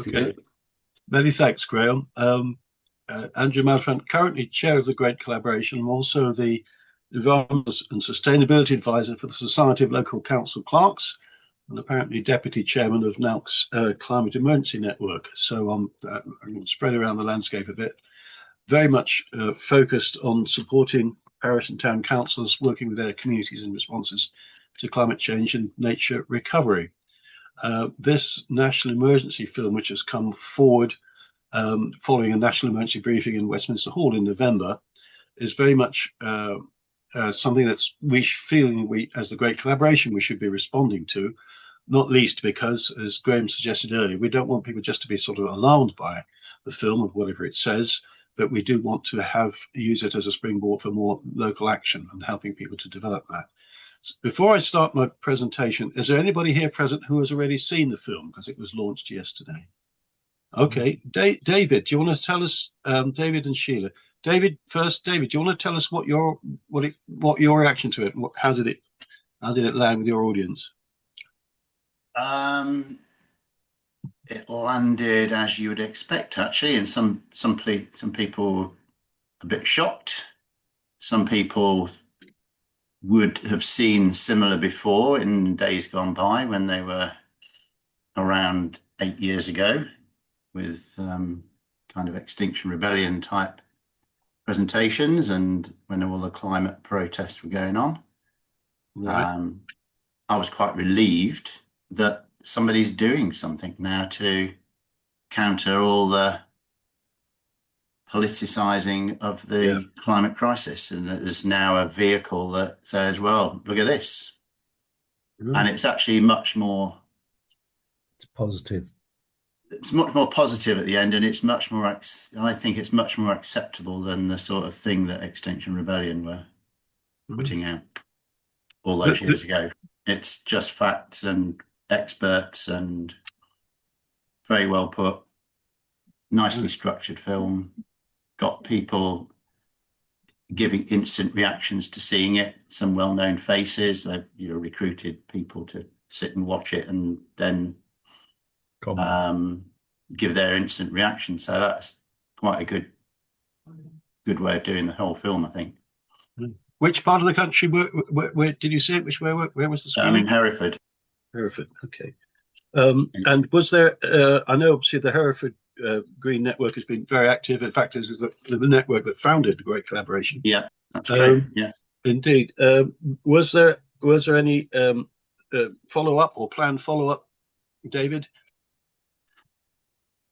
Okay. Many thanks, Graham. Andrew Maliphant, currently chair of the Great Collaboration, and also the Environment and Sustainability Advisor for the Society of Local Council Clerks, and apparently deputy chairman of NALC's Climate Emergency Network. So I'm going to spread around the landscape a bit. Very much focused on supporting parish and town councils working with their communities in responses to climate change and nature recovery. This national emergency film, which has come forward following a national emergency briefing in Westminster Hall in November, is very much something that's we as the Great Collaboration, we should be responding to, not least because, as Graham suggested earlier, we don't want people just to be sort of alarmed by the film or whatever it says, but we do want to use it as a springboard for more local action and helping people to develop that. So before I start my presentation, is there anybody here present who has already seen the film because it was launched yesterday? Okay, David, do you want to tell us, David and Sheila? David, first, David, do you want to tell us what your reaction to it? How did it land with your audience? It landed as you would expect, actually, and some people a bit shocked. Some people would have seen similar before in days gone by when they were around 8 years ago with kind of Extinction Rebellion type presentations and when all the climate protests were going on. Right. I was quite relieved that somebody's doing something now to counter all the politicizing of the climate crisis, and that there's now a vehicle that says, well, look at this. And it's actually much more positive. It's much more positive at the end, and it's much more I think it's much more acceptable than the sort of thing that Extinction Rebellion were putting out all those years ago. It's just facts and experts and very well put, nicely structured film, got people giving instant reactions to seeing it, some well-known faces. They've recruited people to sit and watch it and then give their instant reaction. So that's quite a good way of doing the whole film, I think. Which part of the country where did you see it? Where was the screening? In Hereford. Hereford, okay. And was there, I know obviously the Hereford Green Network has been very active. In fact, it was the network that founded the Great Collaboration. Yeah, that's true. Yeah, indeed. Was there any follow-up or planned follow-up, David?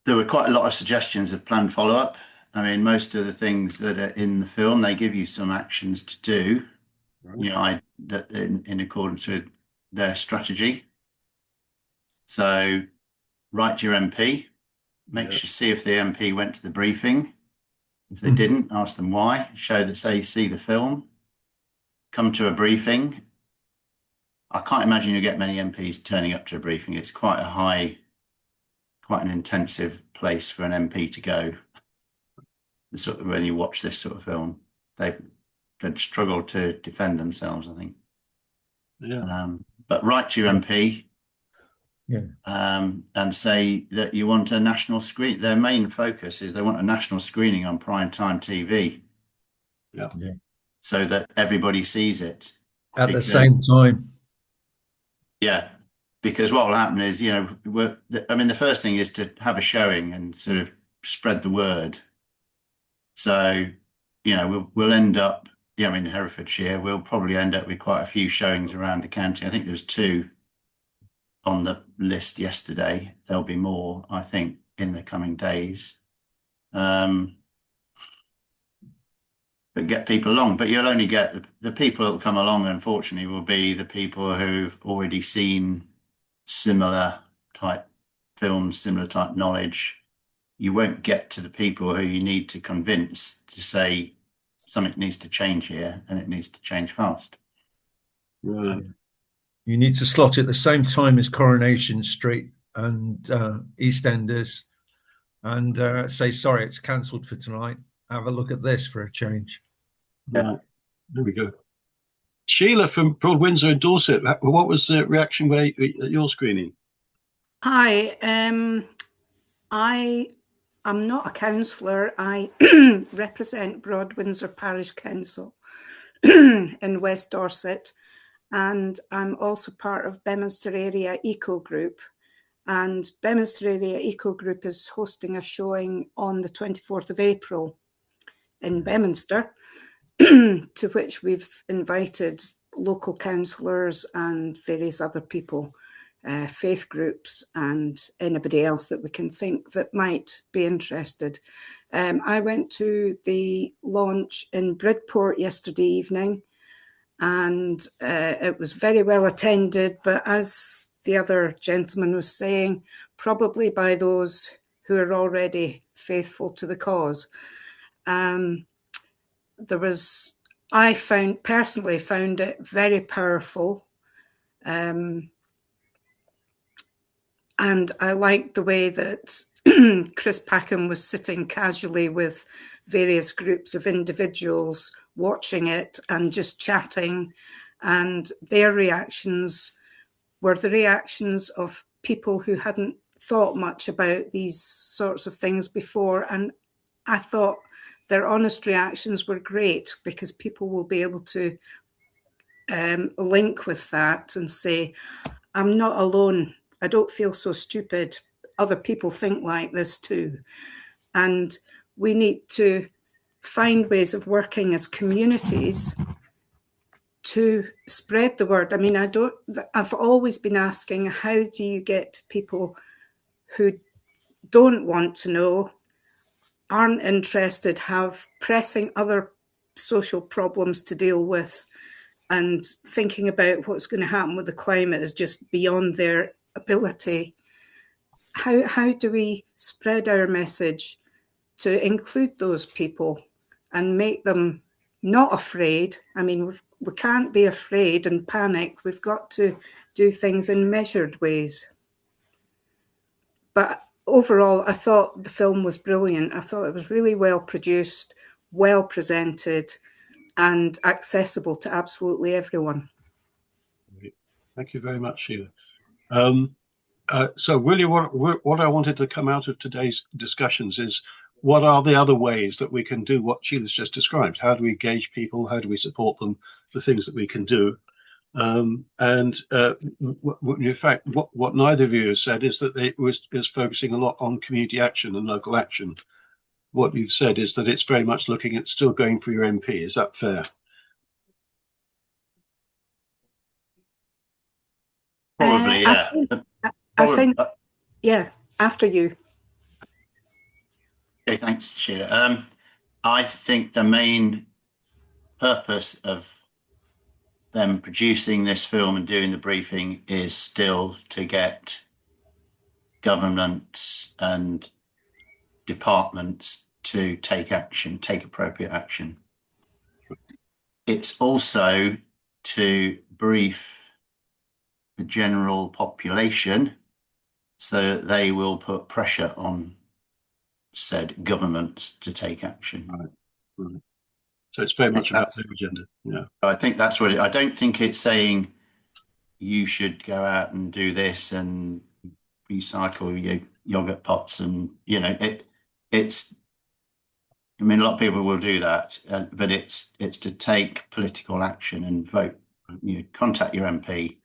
There were quite a lot of suggestions of planned follow-up. I mean, most of the things that are in the film, they give you some actions to do, in accordance with their strategy. So write to your MP, make sure see if the MP went to the briefing. If they didn't, ask them why, show that they see the film, come to a briefing. I can't imagine you get many MPs turning up to a briefing. It's quite an intensive place for an MP to go. When you watch this sort of film, they'd struggle to defend themselves, I think. Yeah. But write to your MP. And say that you want a national screen. Their main focus is they want a national screening on prime time TV. Yeah. So that everybody sees it at the same time. Yeah, because what will happen is, the first thing is to have a showing and sort of spread the word. So, we'll end up, in Herefordshire, we'll probably end up with quite a few showings around the county. I think there's 2 on the list yesterday. There'll be more, I think, in the coming days. But get people along. But you'll only get the people that will come along, unfortunately, will be the people who've already seen similar type films, similar type knowledge. You won't get to the people who you need to convince to say something needs to change here and it needs to change fast. Right. You need to slot it at the same time as Coronation Street and EastEnders and say, sorry, it's cancelled for tonight. Have a look at this for a change. Right. There we go. Sheila from Broad Windsor in Dorset, what was the reaction at your screening? Hi. I'm not a councillor. I represent Broad Windsor Parish Council in West Dorset, and I'm also part of Beminster Area Eco Group. And Beminster Area Eco Group is hosting a showing on the 24th of April in Beminster, to which we've invited local councillors and various other people, faith groups and anybody else that we can think that might be interested. I went to the launch in Bridport yesterday evening, and it was very well attended, but as the other gentleman was saying, probably by those who are already faithful to the cause. I personally found it very powerful. And I liked the way that Chris Packham was sitting casually with various groups of individuals watching it and just chatting, and their reactions were the reactions of people who hadn't thought much about these sorts of things before. And I thought their honest reactions were great, because people will be able to link with that and say, I'm not alone. I don't feel so stupid. Other people think like this too. And we need to find ways of working as communities to spread the word. I mean, I've always been asking, how do you get to people who don't want to know, aren't interested, have pressing other social problems to deal with, and thinking about what's going to happen with the climate is just beyond their ability. How do we spread our message to include those people and make them not afraid? I mean, we can't be afraid and panic. We've got to do things in measured ways. But overall, I thought the film was brilliant. I thought it was really well produced, well presented, and accessible to absolutely everyone. Thank you very much, Sheila. So really what I wanted to come out of today's discussions is, what are the other ways that we can do what Sheila's just described? How do we engage people? How do we support them? The things that we can do. In fact, what neither of you has said is that it is focusing a lot on community action and local action. What you've said is that it's very much looking at still going for your MP. Is that fair? Probably, yeah. I think, yeah, after you. Okay, thanks, Sheila. I think the main purpose of them producing this film and doing the briefing is still to get governments and departments to take action, take appropriate action. It's also to brief the general population so that they will put pressure on said governments to take action. Right. So it's very much about their agenda. Yeah. I think that's what I don't think it's saying you should go out and do this and recycle your yogurt pots, and it's. I mean, a lot of people will do that, but it's to take political action and vote. Contact your MP,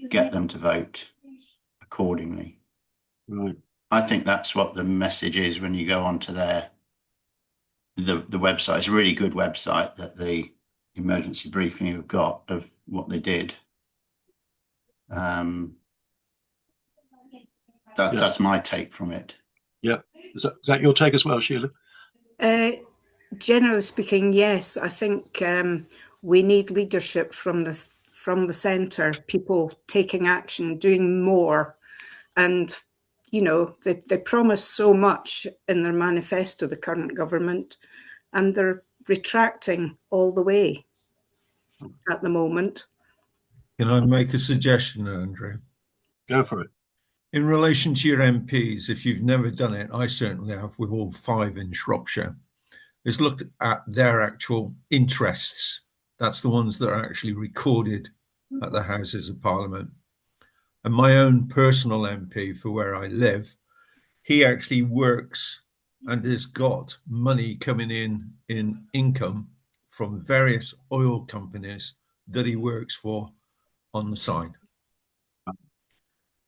get them to vote accordingly. Right. I think that's what the message is when you go onto the website. It's a really good website that the emergency briefing have got of what they did. That's my take from it. Yeah. Is that your take as well, Sheila? Generally speaking, yes. I think we need leadership from the centre, people taking action, doing more. And, they promise so much in their manifesto, the current government, and they're retracting all the way at the moment. Can I make a suggestion, Andrew? Go for it. In relation to your MPs, if you've never done it, I certainly have with all 5 in Shropshire, is looked at their actual interests. That's the ones that are actually recorded at the Houses of Parliament. And my own personal MP for where I live, he actually works and has got money coming in income from various oil companies that he works for on the side.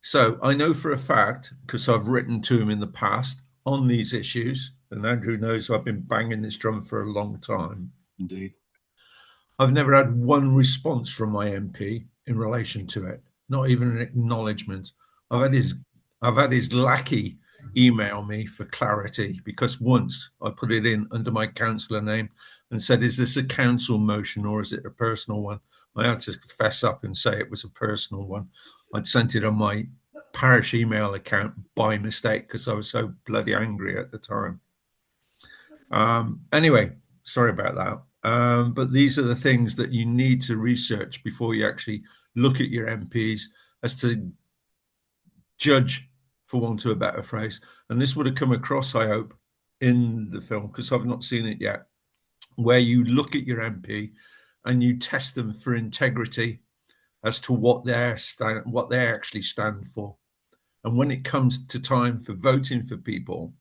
So I know for a fact, because I've written to him in the past on these issues, and Andrew knows I've been banging this drum for a long time. Indeed. I've never had one response from my MP in relation to it, not even an acknowledgement. I've had his lackey email me for clarity, because once I put it in under my councillor name and said, is this a council motion or is it a personal one? I had to fess up and say it was a personal one. I'd sent it on my parish email account by mistake because I was so bloody angry at the time. Anyway, sorry about that. But these are the things that you need to research before you actually look at your MPs as to judge, for want of a better phrase. And this would have come across, I hope, in the film, because I've not seen it yet, where you look at your MP and you test them for integrity as to what they actually stand for. And when it comes to time for voting for people,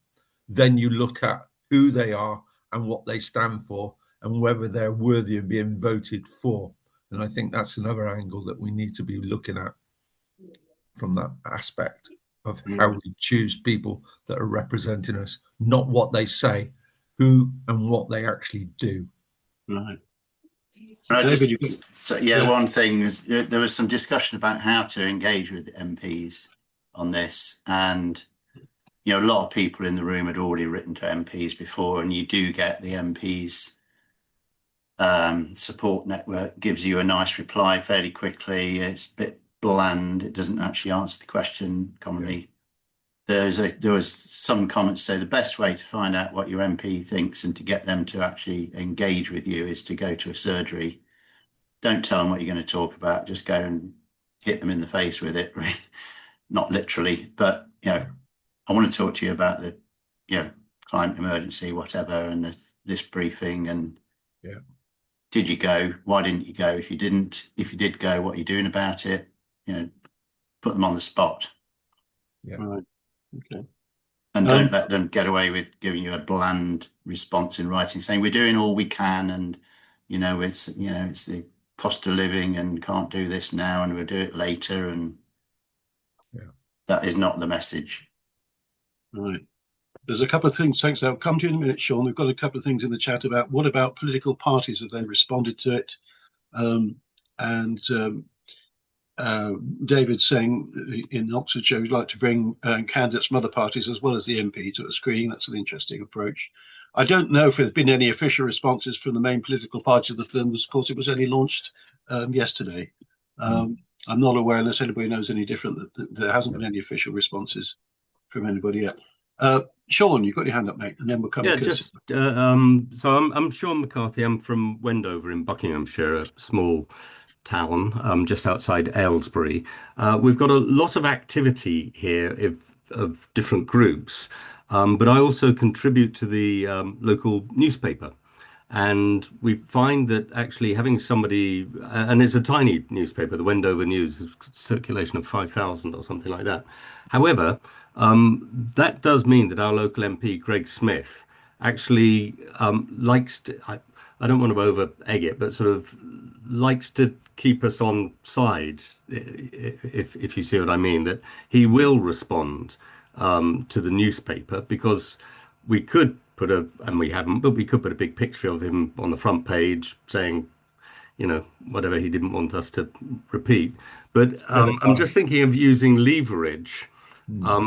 then you look at who they are and what they stand for and whether they're worthy of being voted for. And I think that's another angle that we need to be looking at from that aspect of how we choose people that are representing us, not what they say, who and what they actually do. Right. David, one thing is there was some discussion about how to engage with the MPs on this, and a lot of people in the room had already written to MPs before, and you do get the MPs support network gives you a nice reply fairly quickly. It's a bit bland. It doesn't actually answer the question commonly. There was some comments say the best way to find out what your MP thinks and to get them to actually engage with you is to go to a surgery. Don't tell them what you're going to talk about. Just go and hit them in the face with it. Not literally, but I want to talk to you about the climate emergency, whatever, and this briefing. And did you go? Why didn't you go? If you did go, what are you doing about it? Put them on the spot. Yeah. Right. Okay. And don't let them get away with giving you a bland response in writing, saying we're doing all we can, and it's the cost of living and can't do this now, and we'll do it later, and that is not the message. Right. There's a couple of things. Thanks. I'll come to you in a minute, Sean. We've got a couple of things in the chat about what about political parties? Have they responded to it? David saying in Oxfordshire we'd like to bring candidates from other parties as well as the MP to a screening. That's an interesting approach. I don't know if there's been any official responses from the main political party of the film. Of course, it was only launched yesterday. I'm not aware, unless anybody knows any different, that there hasn't been any official responses from anybody yet. Sean, you've got your hand up, mate, and then we'll come to Chris. So I'm Sean McCarthy. I'm from Wendover in Buckinghamshire, a small town just outside Aylesbury. We've got a lot of activity here of different groups, but I also contribute to the local newspaper. And we find that actually having somebody, and it's a tiny newspaper, the Wendover News, circulation of 5,000 or something like that. However, that does mean that our local MP, Greg Smith, actually likes to, I don't want to over egg it, but sort of likes to keep us on side, if you see what I mean, that he will respond to the newspaper, because we could put and we haven't, but we could put a big picture of him on the front page saying, whatever he didn't want us to repeat. But I'm just thinking of using leverage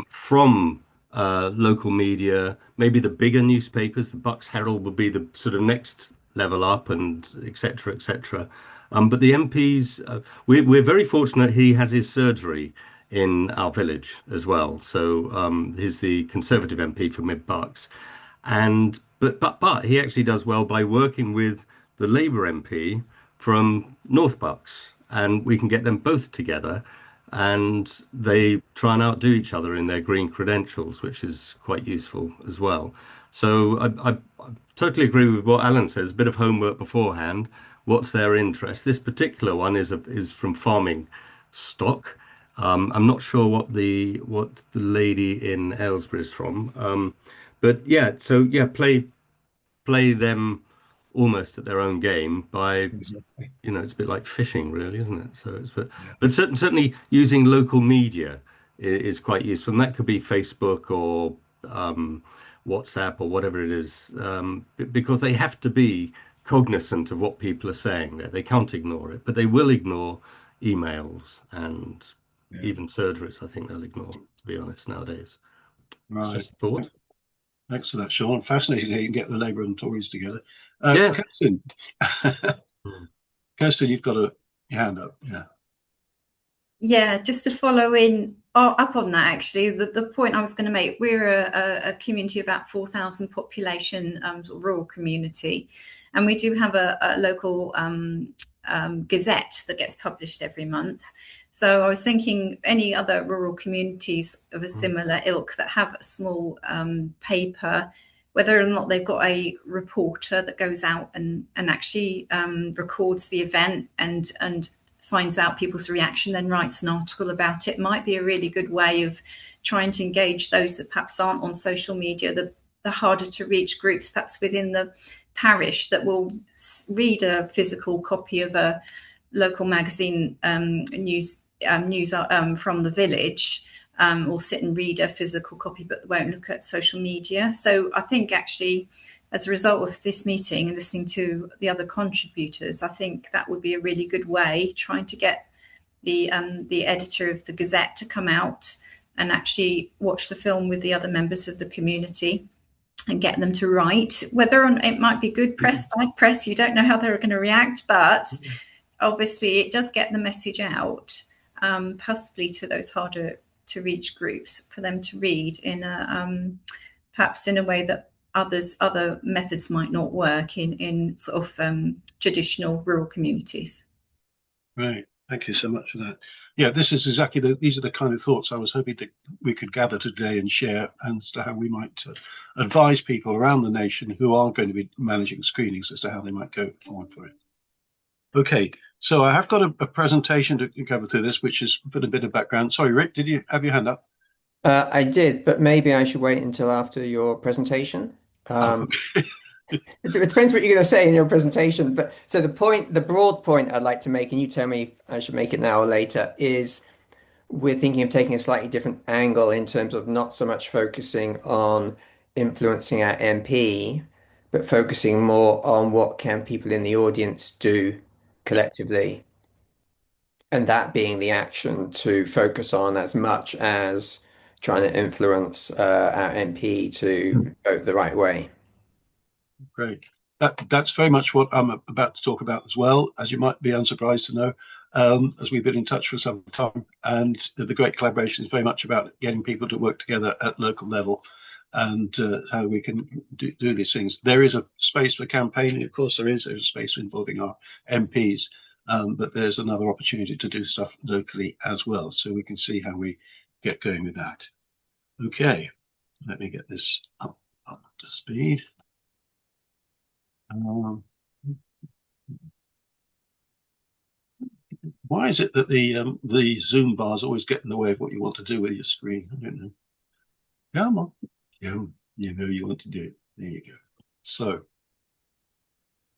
from local media, maybe the bigger newspapers. The Bucks Herald would be the sort of next level up, and et cetera, et cetera. But the MPs, we're very fortunate he has his surgery in our village as well. So he's the Conservative MP for Mid Bucks. But he actually does well by working with the Labour MP from North Bucks, and we can get them both together, and they try and outdo each other in their green credentials, which is quite useful as well. So I totally agree with what Alan says. A bit of homework beforehand. What's their interest? This particular one is from farming stock, I'm not sure what the lady in Aylesbury is from, but yeah. So yeah, play them almost at their own game by, Exactly. it's a bit like fishing, really, isn't it? So Yeah. but certainly using local media is quite useful, and that could be Facebook or WhatsApp or whatever it is, because they have to be cognizant of what people are saying there. They can't ignore it, but they will ignore emails and Yeah. even surgeries. I think they'll ignore, to be honest, nowadays. It's Right. just a thought. Thanks for that, Sean. Fascinating how you can get the Labour and Tories together. Yeah. Kirsten, Hmm. Kirsten, you've got your hand up. Yeah. Yeah, just to follow up on that, actually, the point I was going to make, we're a community of about 4,000 population, sort of rural community, and we do have a local gazette that gets published every month. So I was thinking any other rural communities of a similar ilk that have a small paper, whether or not they've got a reporter that goes out and actually records the event and finds out people's reaction, then writes an article about it, might be a really good way of trying to engage those that perhaps aren't on social media, the harder to reach groups perhaps within the parish that will read a physical copy of a local magazine news from the village, or sit and read a physical copy but won't look at social media. So I think actually, as a result of this meeting and listening to the other contributors, I think that would be a really good way, trying to get the editor of the Gazette to come out and actually watch the film with the other members of the community and get them to write. Whether it might be good press, bad press, you don't know how they're going to react, but obviously it does get the message out, possibly to those harder to reach groups, for them to read in perhaps in a way that other methods might not work in sort of traditional rural communities. Right. Thank you so much for that. Yeah, this is exactly these are the kind of thoughts I was hoping that we could gather today and share as to how we might advise people around the nation who are going to be managing screenings as to how they might go forward for it. Okay, so I have got a presentation to cover through this, which is a bit of background. Sorry, Rick, did you have your hand up? I did, but maybe I should wait until after your presentation. Okay. It depends what you're going to say in your presentation. But so the broad point I'd like to make, and you tell me if I should make it now or later, is we're thinking of taking a slightly different angle in terms of not so much focusing on influencing our MP, but focusing more on what can people in the audience do collectively. And that being the action to focus on as much as trying to influence our MP to vote the right way. Great. That's very much what I'm about to talk about as well, as you might be unsurprised to know, as we've been in touch for some time. And the great collaboration is very much about getting people to work together at local level and how we can do these things. There is a space for campaigning, of course there's a space involving our MPs, but there's another opportunity to do stuff locally as well. So we can see how we get going with that. Okay, let me get this up to speed. Why is it that the zoom bars always get in the way of what you want to do with your screen? I don't know. Come on, you know you want to do it. There you go. So,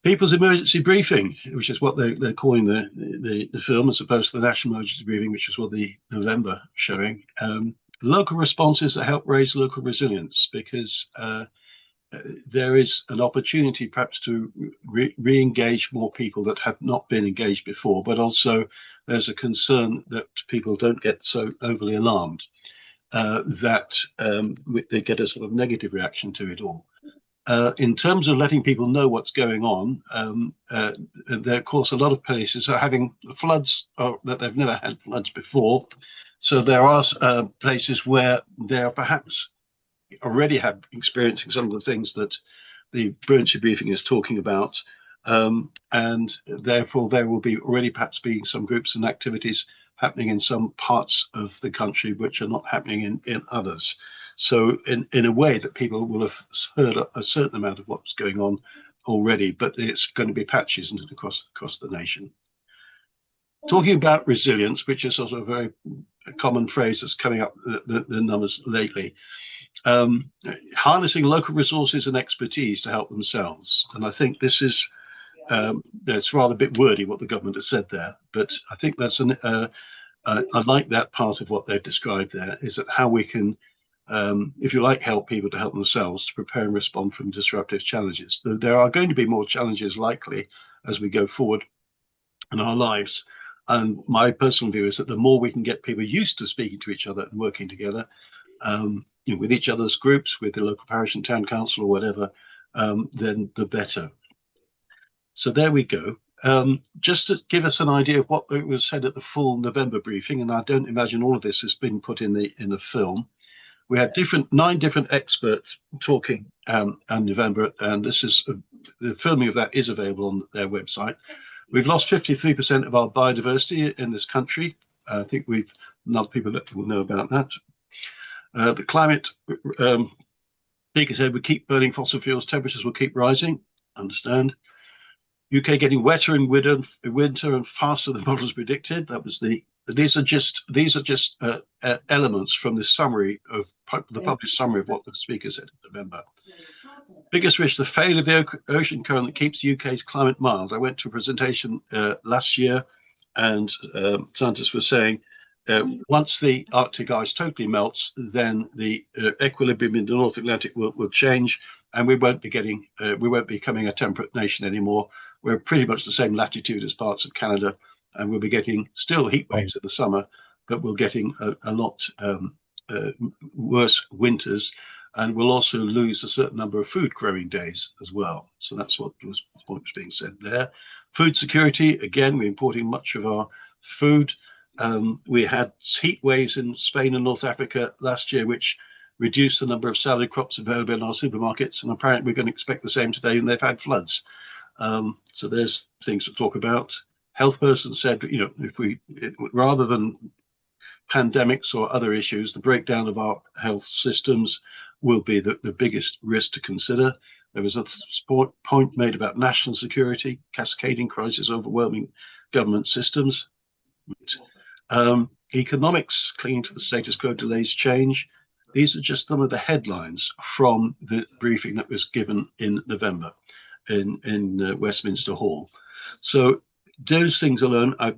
People's Emergency Briefing, which is what they're calling the film, as opposed to the National Emergency Briefing, which is what the November showing. Local responses that help raise local resilience, because there is an opportunity perhaps to re-engage more people that have not been engaged before, but also there's a concern that people don't get so overly alarmed that they get a sort of negative reaction to it all. In terms of letting people know what's going on, there, of course, a lot of places are having floods that they've never had floods before. So there are places where they're perhaps already have experiencing some of the things that the emergency briefing is talking about, and therefore there will be already perhaps being some groups and activities happening in some parts of the country which are not happening in others. So in a way that people will have heard a certain amount of what's going on already, but it's going to be patches across the nation. Talking about resilience, which is also a very common phrase that's coming up the numbers lately. Harnessing local resources and expertise to help themselves. And I think this is, it's rather a bit wordy what the government has said there, but I think that's I like that part of what they've described there, is that how we can, if you like, help people to help themselves to prepare and respond from disruptive challenges. There are going to be more challenges likely as we go forward in our lives. And my personal view is that the more we can get people used to speaking to each other and working together, with each other's groups, with the local parish and town council or whatever, then the better. So there we go. Just to give us an idea of what was said at the full November briefing, and I don't imagine all of this has been put in the film. We had 9 different experts talking in November, and this is the filming of that is available on their website. We've lost 53% of our biodiversity in this country. I think we've enough people that will know about that. The climate, Speaker said, we keep burning fossil fuels, temperatures will keep rising. Understand. UK getting wetter in winter and faster than models predicted. That was these are just elements from the summary of the published summary of what the Speaker said in November. Biggest risk, the failure of the ocean current that keeps the UK's climate mild. I went to a presentation last year, and scientists were saying once the Arctic ice totally melts, then the equilibrium in the North Atlantic will change, and we won't be becoming a temperate nation anymore. We're pretty much the same latitude as parts of Canada, and we'll be getting still heat waves in the summer, but we're getting a lot worse winters, and we'll also lose a certain number of food growing days as well. So that's what was being said there. Food security, again, we're importing much of our food. We had heat waves in Spain and North Africa last year, which reduced the number of salad crops available in our supermarkets, and apparently we're going to expect the same today, and they've had floods. So there's things to talk about. Health person said, rather than pandemics or other issues, the breakdown of our health systems will be the biggest risk to consider. There was a point made about national security, cascading crisis, overwhelming government systems. Economics, clinging to the status quo, delays change. These are just some of the headlines from the briefing that was given in November in Westminster Hall. So those things alone, I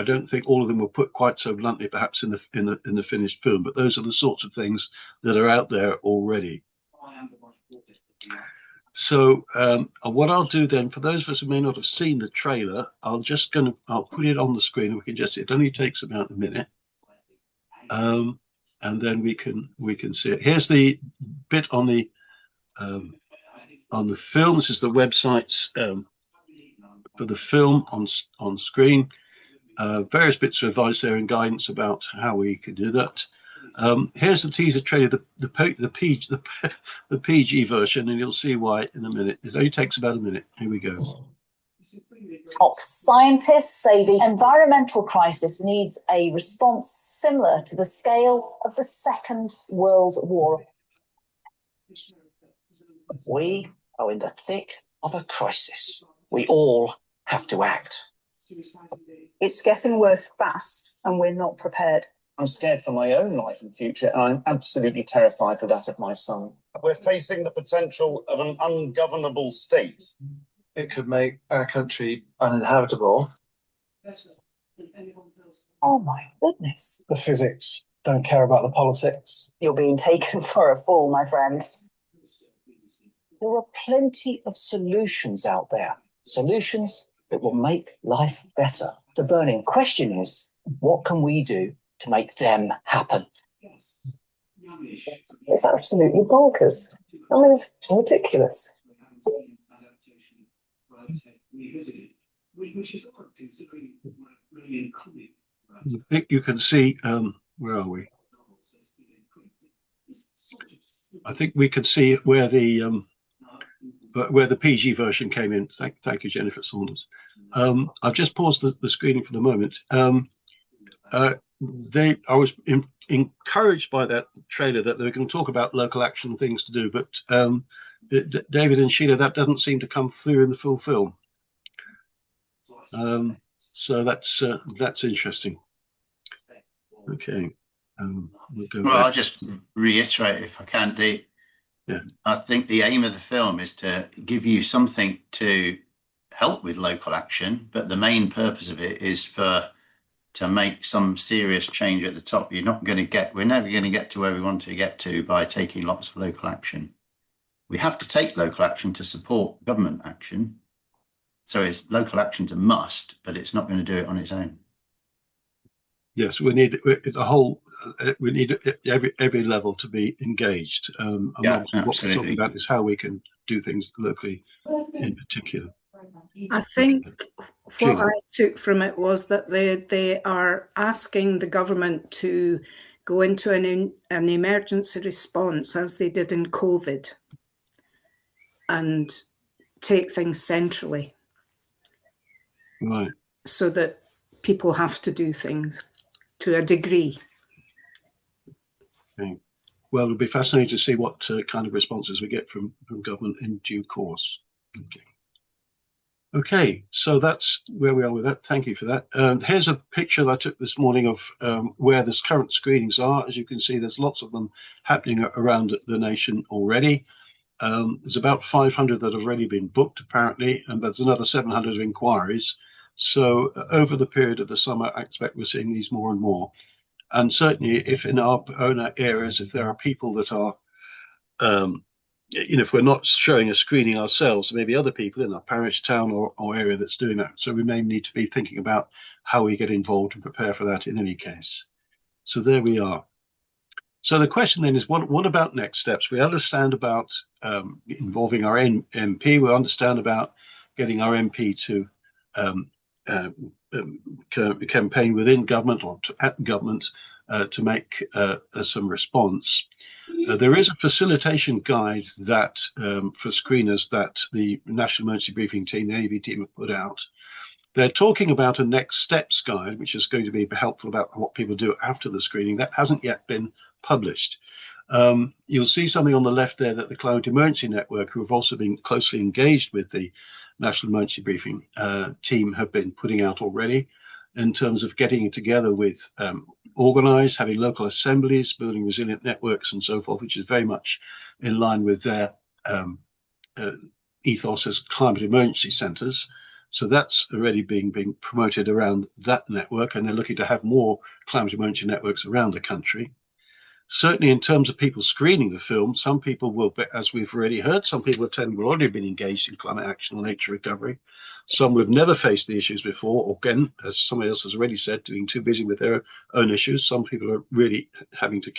don't think all of them were put quite so bluntly, perhaps in the finished film, but those are the sorts of things that are out there already. So what I'll do then, for those of us who may not have seen the trailer, I'll put it on the screen, and we can just see it. Only takes about a minute, and then we can see it. Here's the bit on the film. This is the websites for the film on screen. Various bits of advice there and guidance about how we can do that. Here's the teaser trailer, the PG version, and you'll see why in a minute. It only takes about a minute. Here we go. Top scientists say the environmental crisis needs a response similar to the scale of the Second World War. We are in the thick of a crisis. We all have to act. It's getting worse fast, and we're not prepared. I'm scared for my own life and future, and I'm absolutely terrified for that of my son. We're facing the potential of an ungovernable state. It could make our country uninhabitable. Oh my goodness. The physics don't care about the politics. You're being taken for a fool, my friend. There are plenty of solutions out there. Solutions that will make life better. The burning question is, what can we do to make them happen? It's absolutely bonkers. I mean, it's ridiculous. I think you can see, where are we? I think we can see where the PG version came in. Thank you, Jennifer Saunders. I've just paused the screening for the moment. I was encouraged by that trailer that they were going to talk about local action things to do, but David and Sheila, that doesn't seem to come through in the full film. So that's interesting. Okay. We'll go Well, back. I'll just reiterate if I can. I think the aim of the film is to give you something to help with local action, but the main purpose of it is to make some serious change at the top. We're never going to get to where we want to get to by taking lots of local action. We have to take local action to support government action. So local action's a must, but it's not going to do it on its own. Yes, we need every level to be engaged. Yeah, what we're absolutely. talking about is how we can do things locally in particular. I think what I took from it was that they are asking the government to go into an emergency response as they did in COVID and take things centrally. Right. So that people have to do things to a degree. Okay. Well, it'll be fascinating to see what kind of responses we get from government in due course. Okay, so that's where we are with that. Thank you for that. Here's a picture that I took this morning of where the current screenings are. As you can see, there's lots of them happening around the nation already. There's about 500 that have already been booked, apparently, and there's another 700 inquiries. So over the period of the summer, I expect we're seeing these more and more. And certainly, if in our own areas, if there are people that are, if we're not showing a screening ourselves, maybe other people in our parish, town, or area that's doing that. So we may need to be thinking about how we get involved and prepare for that in any case. So there we are. So the question then is, what about next steps? We understand about involving our MP. We understand about getting our MP to campaign within government or at government to make some response. There is a facilitation guide that for screeners that the National Emergency Briefing Team, the NEB team, have put out. They're talking about a next steps guide, which is going to be helpful about what people do after the screening. That hasn't yet been published. You'll see something on the left there that the Climate Emergency Network, who have also been closely engaged with the National Emergency Briefing team, have been putting out already in terms of getting together with organized, having local assemblies, building resilient networks and so forth, which is very much in line with their ethos as climate emergency centers. So that's already being promoted around that network, and they're looking to have more climate emergency networks around the country. Certainly in terms of people screening the film, some people will, as we've already heard, some people have already been engaged in climate action and nature recovery. Some have never faced the issues before, or again, as somebody else has already said, being too busy with their own issues. Some people are really having to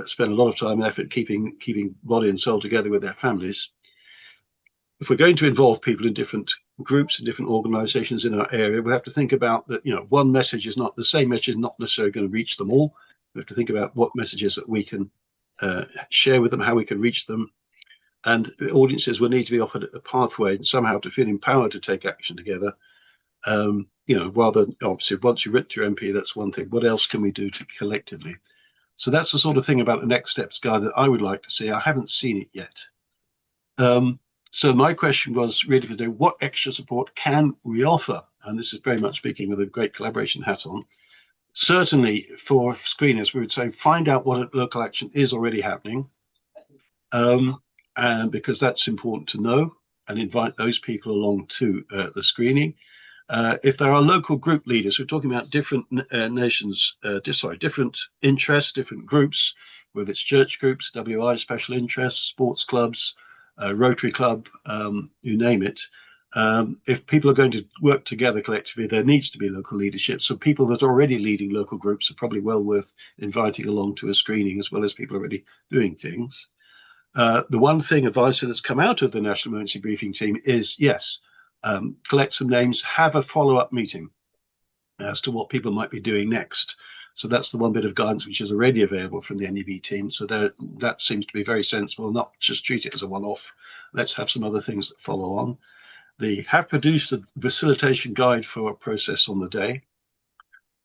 spend a lot of time and effort keeping body and soul together with their families. If we're going to involve people in different groups and different organizations in our area, we have to think about that, one message is not the same message, not necessarily going to reach them all. We have to think about what messages that we can share with them, how we can reach them. And the audiences will need to be offered a pathway and somehow to feel empowered to take action together. Rather, obviously, once you've written to your MP, that's one thing. What else can we do collectively? So that's the sort of thing about the next steps guide that I would like to see. I haven't seen it yet. So my question was really for today, what extra support can we offer? And this is very much speaking with a great collaboration hat on. Certainly for screeners, we would say find out what local action is already happening, and because that's important to know, and invite those people along to the screening. If there are local group leaders, we're talking about different different interests, different groups, whether it's church groups, WI, special interests, sports clubs, Rotary Club, you name it. If people are going to work together collectively, there needs to be local leadership. So people that are already leading local groups are probably well worth inviting along to a screening, as well as people already doing things. The one thing advice that has come out of the National Emergency Briefing Team is, yes, collect some names, have a follow-up meeting as to what people might be doing next. So that's the one bit of guidance which is already available from the NEB team. So that seems to be very sensible, not just treat it as a one-off. Let's have some other things that follow on. They have produced a facilitation guide for a process on the day.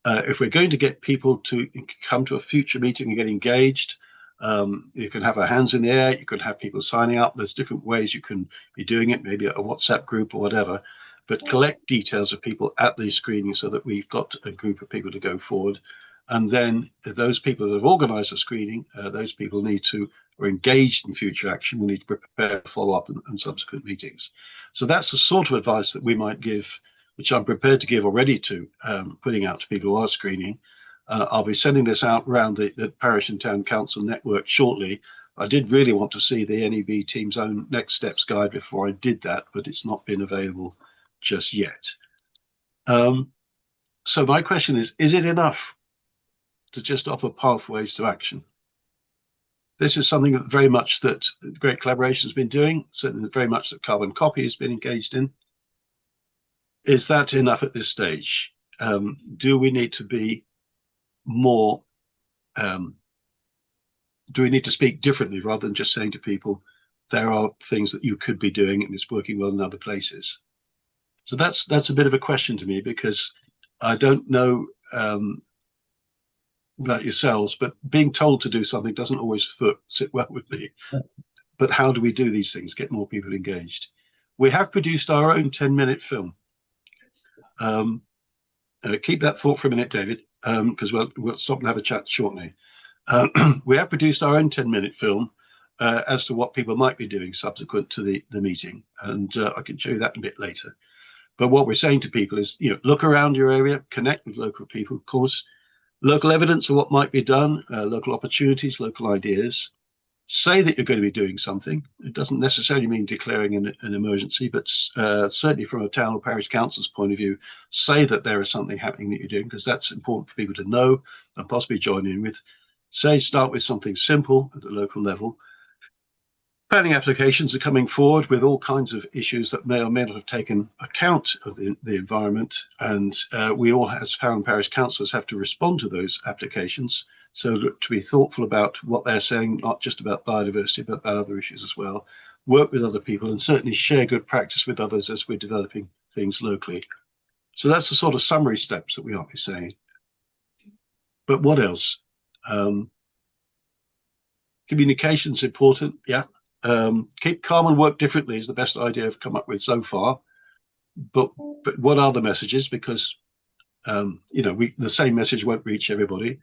If we're going to get people to come to a future meeting and get engaged, you can have our hands in the air, you can have people signing up. There's different ways you can be doing it, maybe a WhatsApp group or whatever, but collect details of people at these screenings so that we've got a group of people to go forward. And then those people that have organised the screening, those people are engaged in future action. We need to prepare follow-up and subsequent meetings. So that's the sort of advice that we might give, which I'm prepared to give already to putting out to people who are screening. I'll be sending this out around the parish and town council network shortly. I did really want to see the NEB team's own next steps guide before I did that, but it's not been available just yet. So my question is it enough to just offer pathways to action? This is something that very much that Great Collaboration has been doing, certainly very much that Carbon Copy has been engaged in. Is that enough at this stage? Do we need to be more, do we need to speak differently rather than just saying to people, there are things that you could be doing and it's working well in other places? So that's a bit of a question to me, because I don't know about yourselves, but being told to do something doesn't always sit well with me. But how do we do these things, get more people engaged? We have produced our own 10-minute film. Keep that thought for a minute, David, because we'll stop and have a chat shortly. We have produced our own 10-minute film as to what people might be doing subsequent to the meeting, and I can show you that a bit later. But what we're saying to people is, look around your area, connect with local people, of course, local evidence of what might be done, local opportunities, local ideas. Say that you're going to be doing something. It doesn't necessarily mean declaring an emergency, but certainly from a town or parish council's point of view, say that there is something happening that you're doing, because that's important for people to know and possibly join in with. Start with something simple at the local level. Planning applications are coming forward with all kinds of issues that may or may not have taken account of the environment, and we all, as town and parish councillors, have to respond to those applications. So to be thoughtful about what they're saying, not just about biodiversity, but about other issues as well. Work with other people and certainly share good practice with others as we're developing things locally. So that's the sort of summary steps that we ought to be saying. But what else? Communication's important, yeah. Keep calm and work differently is the best idea I've come up with so far. But what are the messages? Because the same message won't reach everybody.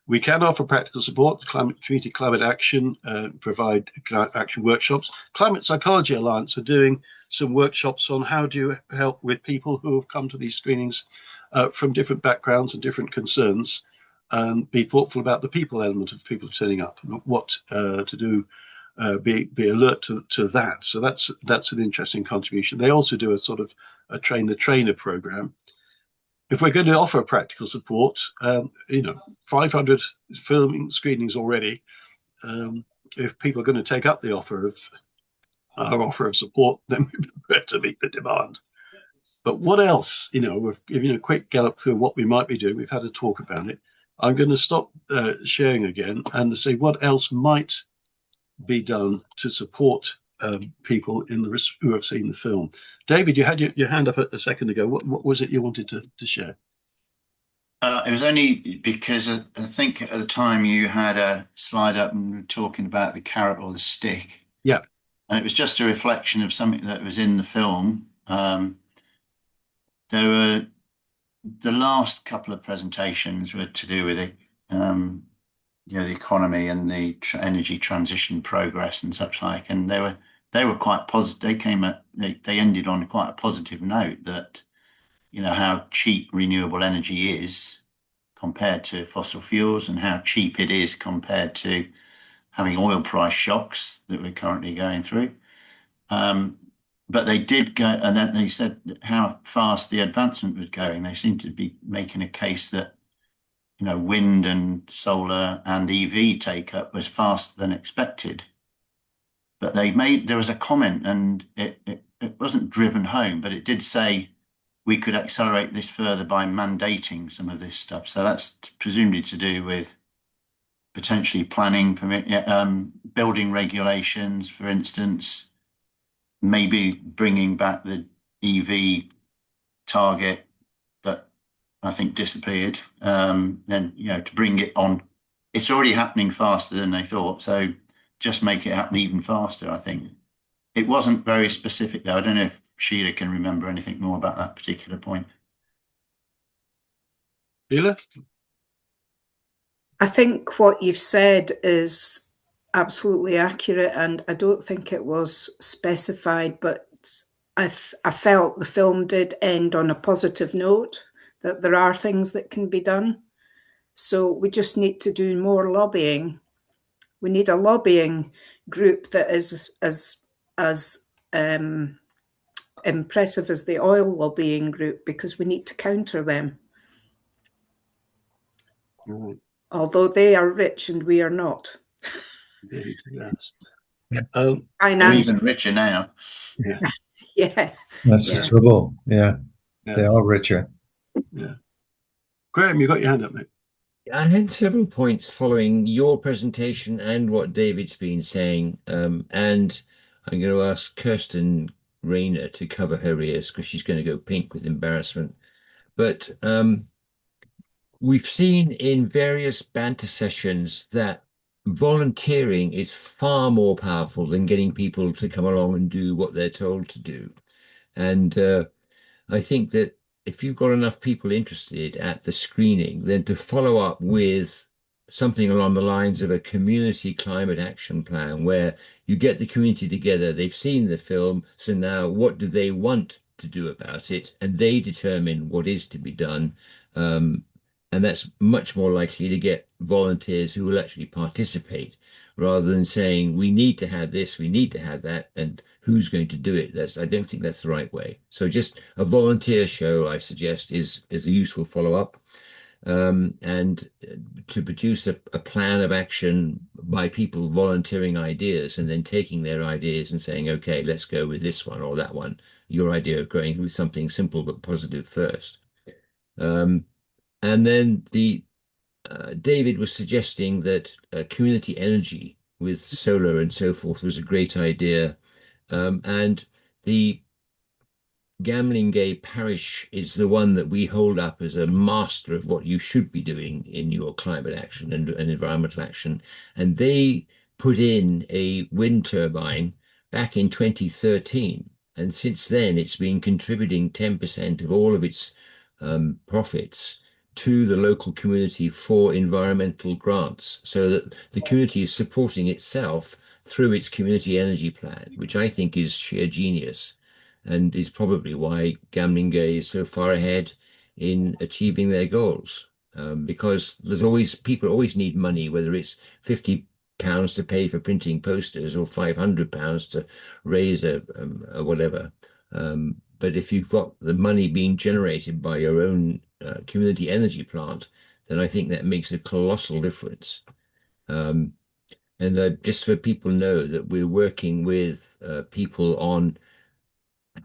We can offer practical support, community climate action, provide action workshops. Climate Psychology Alliance are doing some workshops on how do you help with people who have come to these screenings from different backgrounds and different concerns, and be thoughtful about the people element of people turning up, and what to do, be alert to that. So that's an interesting contribution. They also do a sort of a train the trainer program. If we're going to offer practical support, 500 filming screenings already. If people are going to take up the offer of support, then we're prepared to meet the demand. But what else? We're giving a quick gallop through what we might be doing. We've had a talk about it. I'm going to stop sharing again and say what else might be done to support people who have seen the film. David, you had your hand up a second ago. What was it you wanted to share? It was only because I think at the time you had a slide up and we were talking about the carrot or the stick. Yeah. And it was just a reflection of something that was in the film. There were the last couple of presentations were to do with it, the economy and the energy transition progress and such like, and they were quite positive. They ended on quite a positive note that how cheap renewable energy is compared to fossil fuels, and how cheap it is compared to having oil price shocks that we're currently going through. But they did go, and then they said how fast the advancement was going. They seemed to be making a case that wind and solar and EV take up was faster than expected. But there was a comment, and it wasn't driven home, but it did say we could accelerate this further by mandating some of this stuff. So that's presumably to do with potentially planning, building regulations, for instance, maybe bringing back the EV target, but I think disappeared. Then, to bring it on, it's already happening faster than they thought. So just make it happen even faster, I think. It wasn't very specific, though. I don't know if Sheila can remember anything more about that particular point. Sheila? I think what you've said is absolutely accurate, and I don't think it was specified, but I felt the film did end on a positive note, that there are things that can be done. So we just need to do more lobbying. We need a lobbying group that is as impressive as the oil lobbying group, because we need to counter them. Right. Although they are rich and we are not. Indeed, yes. They're even richer now. Yeah. Yeah. That's the trouble. Yeah. Yeah. They are richer. Yeah. Graham, you got your hand up, mate. I had several points following your presentation and what David's been saying. And I'm going to ask Kirsten Rayner to cover her ears because she's going to go pink with embarrassment. But we've seen in various banter sessions that volunteering is far more powerful than getting people to come along and do what they're told to do. And I think that if you've got enough people interested at the screening, then to follow up with something along the lines of a community climate action plan where you get the community together, they've seen the film, so now what do they want to do about it? And they determine what is to be done. And that's much more likely to get volunteers who will actually participate rather than saying, we need to have this, we need to have that, and who's going to do it? I don't think that's the right way. So just a volunteer show, I suggest, is a useful follow-up. And to produce a plan of action by people volunteering ideas and then taking their ideas and saying, okay, let's go with this one or that one. Your idea of going with something simple but positive first. And then David was suggesting that community energy with solar and so forth was a great idea. And the Gamlingay parish is the one that we hold up as a master of what you should be doing in your climate action and environmental action. And they put in a wind turbine back in 2013. And since then, it's been contributing 10% of all of its profits to the local community for environmental grants, so that the community is supporting itself through its community energy plan, which I think is sheer genius and is probably why Gamlingay is so far ahead in achieving their goals. Because people always need money, whether it's £50 to pay for printing posters or £500 to raise a whatever. But if you've got the money being generated by your own community energy plant, then I think that makes a colossal difference. And just so people know that we're working with people on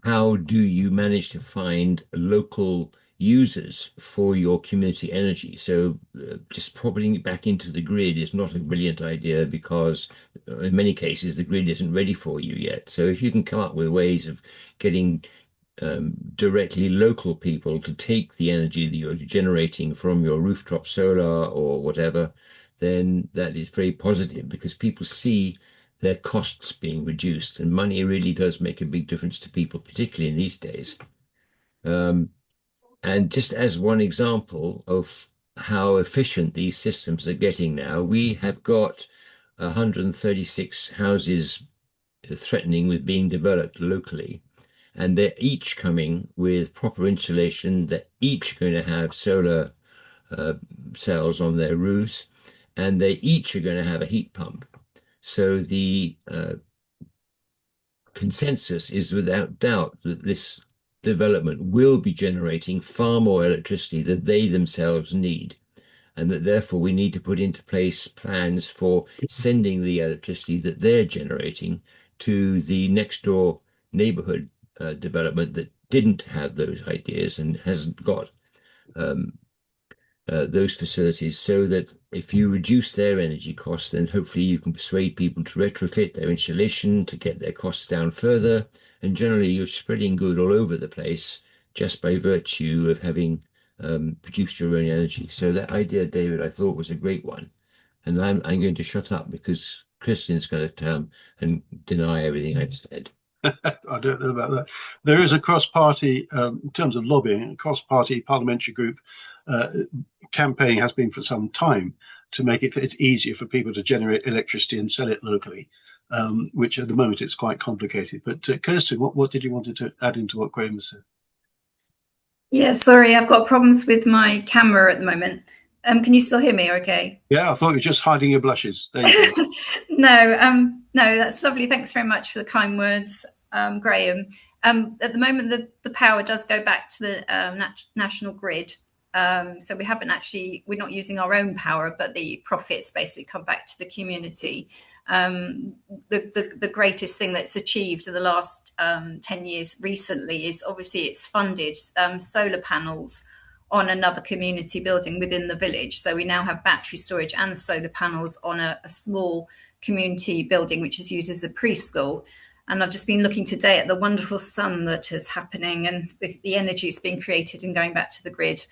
how do you manage to find local users for your community energy. So just putting it back into the grid is not a brilliant idea because in many cases the grid isn't ready for you yet. So if you can come up with ways of getting directly local people to take the energy that you're generating from your rooftop solar or whatever, then that is very positive because people see their costs being reduced, and money really does make a big difference to people, particularly in these days. And just as one example of how efficient these systems are getting now, we have got 136 houses threatening with being developed locally. And they're each coming with proper insulation. They're each going to have solar cells on their roofs, and they each are going to have a heat pump. So the consensus is without doubt that this development will be generating far more electricity than they themselves need, and that therefore we need to put into place plans for sending the electricity that they're generating to the next door neighborhood development that didn't have those ideas and hasn't got those facilities, so that if you reduce their energy costs, then hopefully you can persuade people to retrofit their installation to get their costs down further. And generally you're spreading good all over the place just by virtue of having produced your own energy. So that idea, David, I thought was a great one. And I'm going to shut up because Christian's going to come and deny everything I've said. I don't know about that. There is a cross-party, in terms of lobbying, a cross-party parliamentary group campaign has been for some time to make it easier for people to generate electricity and sell it locally, which at the moment it's quite complicated. But Kirsten, what did you want to add into what Graham said? Yeah, sorry, I've got problems with my camera at the moment. Can you still hear me okay? Yeah, I thought you were just hiding your blushes. There you go. No, that's lovely. Thanks very much for the kind words, Graham. At the moment, the power does go back to the national grid. So we're not using our own power, but the profits basically come back to the community. The greatest thing that's achieved in the last 10 years recently is obviously it's funded solar panels on another community building within the village. So we now have battery storage and solar panels on a small community building, which is used as a preschool. And I've just been looking today at the wonderful sun that is happening and the energy is being created and going back to the grid,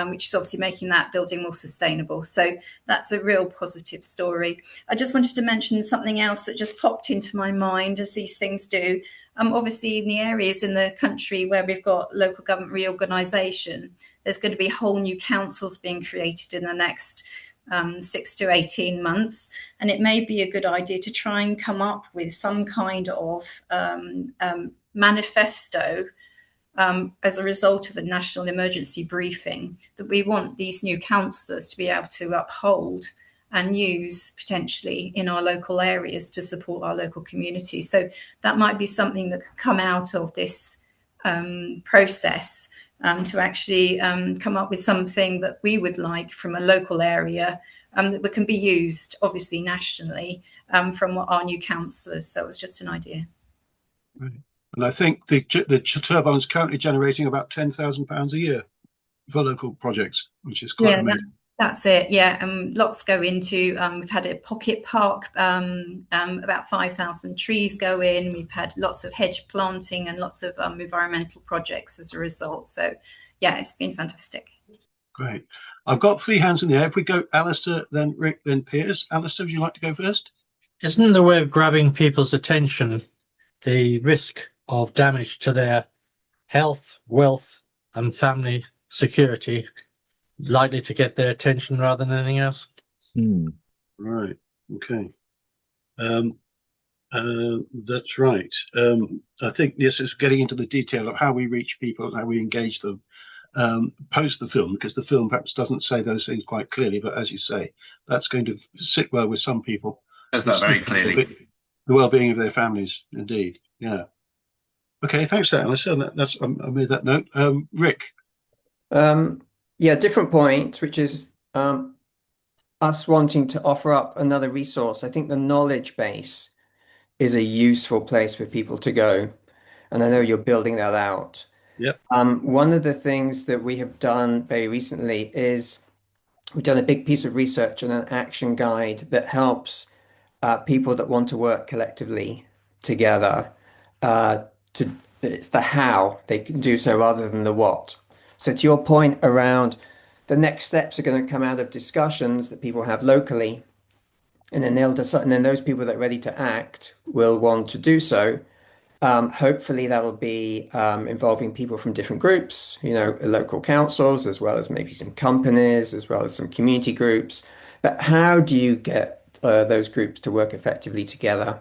which is obviously making that building more sustainable. So that's a real positive story. I just wanted to mention something else that just popped into my mind, as these things do. Obviously, in the areas in the country where we've got local government reorganisation, there's going to be whole new councils being created in the next 6 to 18 months. And it may be a good idea to try and come up with some kind of manifesto as a result of the national emergency briefing that we want these new councillors to be able to uphold and use potentially in our local areas to support our local community. So that might be something that could come out of this process to actually come up with something that we would like from a local area that can be used obviously nationally from our new councillors. So it was just an idea. Right. And I think the turbine is currently generating about £10,000 a year for local projects, which is quite amazing. That's it. Yeah, lots go into. We've had a pocket park, about 5,000 trees go in. We've had lots of hedge planting and lots of environmental projects as a result. So, yeah, it's been fantastic. Great. I've got 3 hands in the air. If we go Alistair, then Rick, then Piers. Alistair, would you like to go first? Isn't the way of grabbing people's attention the risk of damage to their health, wealth, and family security likely to get their attention rather than anything else? Right. Okay. That's right. I think this is getting into the detail of how we reach people and how we engage them post the film, because the film perhaps doesn't say those things quite clearly, but as you say, that's going to sit well with some people. Does that very clearly. The well-being of their families, indeed. Yeah. Okay, thanks for that, Alistair. I made that note. Rick? Yeah, different point, which is us wanting to offer up another resource. I think the knowledge base is a useful place for people to go. And I know you're building that out. Yep. One of the things that we have done very recently is we've done a big piece of research and an action guide that helps people that want to work collectively together. It's the how they can do so rather than the what. So to your point around the next steps are going to come out of discussions that people have locally, and then they'll decide, and then those people that are ready to act will want to do so. Hopefully that'll be involving people from different groups, local councils, as well as maybe some companies, as well as some community groups. But how do you get those groups to work effectively together?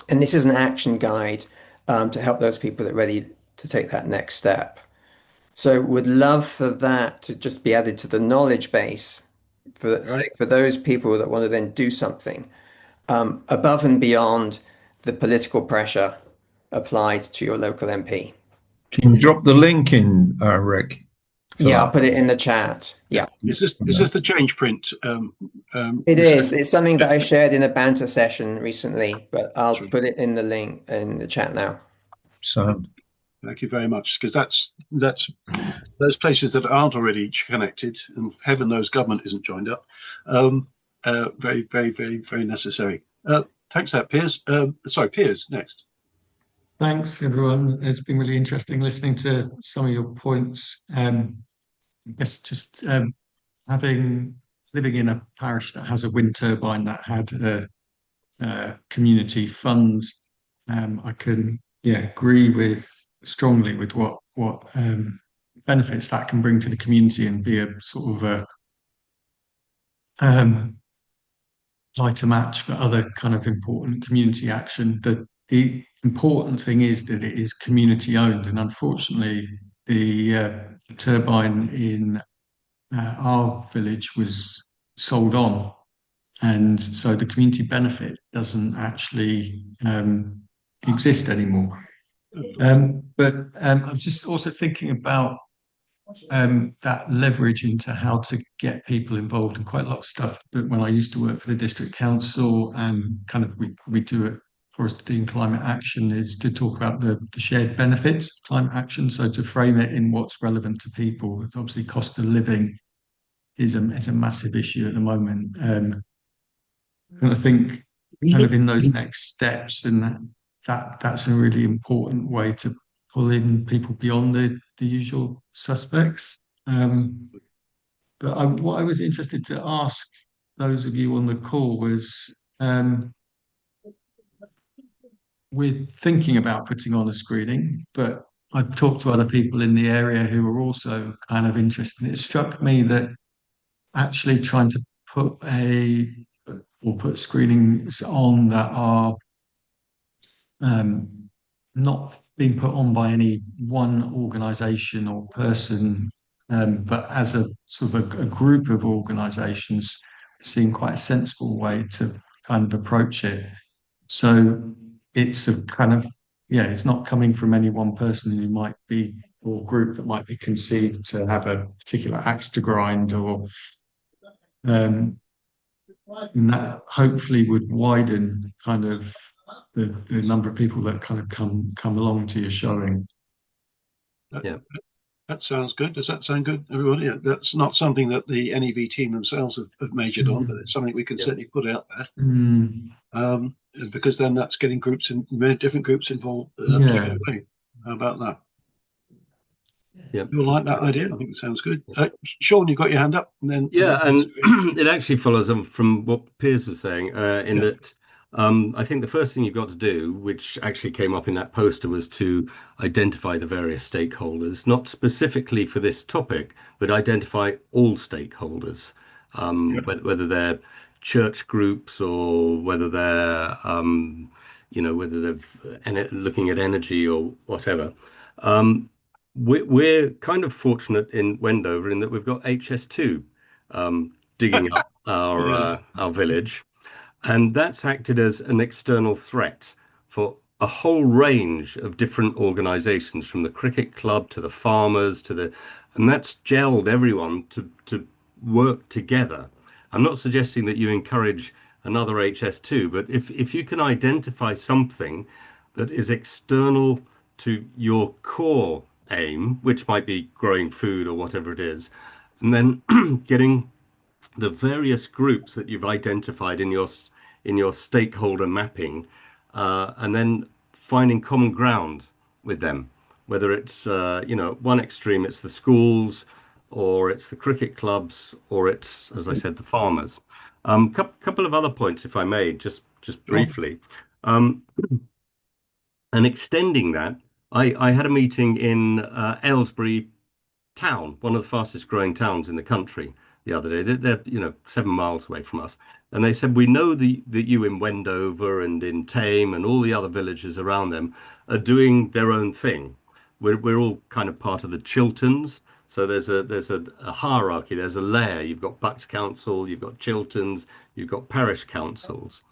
And this is an action guide to help those people that are ready to take that next step. So would love for that to just be added to the knowledge base for those people that want to then do something above and beyond the political pressure applied to your local MP. Can you drop the link in, Rick? Yeah, I'll put it in the chat. Yeah. Is this the change print? It is. It's something that I shared in a Banter session recently, but I'll put it in the link in the chat now. Sound. Thank you very much, because that's those places that aren't already connected, and heaven knows government isn't joined up. Very, very, very, very necessary. Thanks for that, Piers. Sorry, Piers, next. Thanks, everyone. It's been really interesting listening to some of your points. I guess just living in a parish that has a wind turbine that had community funds, I can agree strongly with what benefits that can bring to the community and be a sort of light a match for other kind of important community action. The important thing is that it is community owned, and unfortunately, the turbine in our village was sold on, and so the community benefit doesn't actually exist anymore. But I was just also thinking about that leverage into how to get people involved, and quite a lot of stuff that when I used to work for the district council and kind of we do at Forest Dean Climate Action is to talk about the shared benefits of climate action. So to frame it in what's relevant to people, obviously cost of living is a massive issue at the moment. And I think kind of in those next steps, and that's a really important way to pull in people beyond the usual suspects. But what I was interested to ask those of you on the call was, we're thinking about putting on a screening, but I've talked to other people in the area who are also kind of interested. And it struck me that actually trying to put screenings on that are not being put on by any one organisation or person, but as a sort of a group of organisations, seem quite a sensible way to kind of approach it. So it's a kind of, it's not coming from any one person who might be, or group that might be conceived to have a particular axe to grind, or and that hopefully would widen kind of the number of people that kind of come along to your showing. Yeah, that sounds good. Does that sound good, everybody? Yeah, that's not something that the NEV team themselves have majored on, but it's something we can certainly put out there. Because then that's getting different groups involved. How about that? Yeah, you like that idea? I think it sounds good. Sean, you got your hand up, and then and it actually follows on from what Piers was saying, in that I think the first thing you've got to do, which actually came up in that poster, was to identify the various stakeholders, not specifically for this topic, but identify all stakeholders, whether they're church groups or whether they're whether they're looking at energy or whatever. We're kind of fortunate in Wendover in that we've got HS2 digging up our village, and that's acted as an external threat for a whole range of different organisations, from the cricket club to the farmers and that's gelled everyone to work together. I'm not suggesting that you encourage another HS2, but if you can identify something that is external to your core aim, which might be growing food or whatever it is, and then getting the various groups that you've identified in your stakeholder mapping, and then finding common ground with them, whether it's one extreme it's the schools, or it's the cricket clubs, or it's, as I said, the farmers. Couple of other points, if I may, just briefly. And extending that, I had a meeting in Aylesbury town, one of the fastest growing towns in the country, the other day. They're 7 miles away from us. And they said, we know that you in Wendover and in Tame and all the other villages around them are doing their own thing. We're all kind of part of the Chilterns. So there's a hierarchy, there's a layer. You've got Bucks Council, you've got Chilterns, you've got parish councils.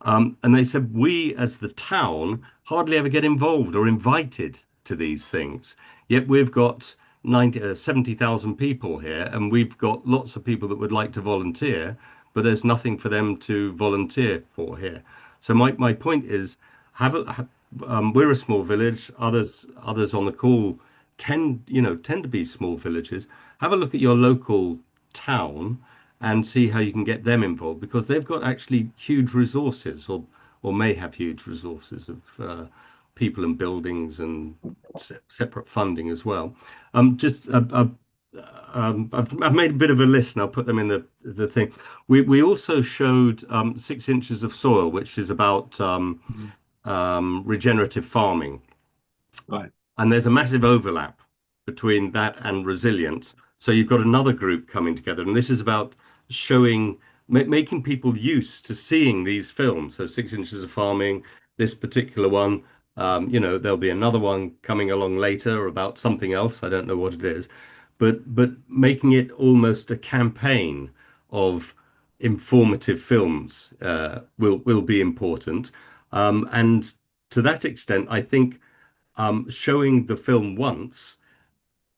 And they said, we as the town hardly ever get involved or invited to these things. Yet we've got 70,000 people here, and we've got lots of people that would like to volunteer, but there's nothing for them to volunteer for here. So my point is, we're a small village. Others on the call tend to be small villages. Have a look at your local town and see how you can get them involved, because they've got actually huge resources, or may have huge resources of people and buildings and separate funding as well. I've made a bit of a list, and I'll put them in the thing. We also showed 6 inches of soil, which is about regenerative farming. Right. And there's a massive overlap between that and resilience. So you've got another group coming together, and this is about showing making people used to seeing these films. So 6 Inches of Farming, this particular one, you know, there'll be another one coming along later about something else. I don't know what it is, but making it almost a campaign of informative films will be important. And to that extent, I think showing the film once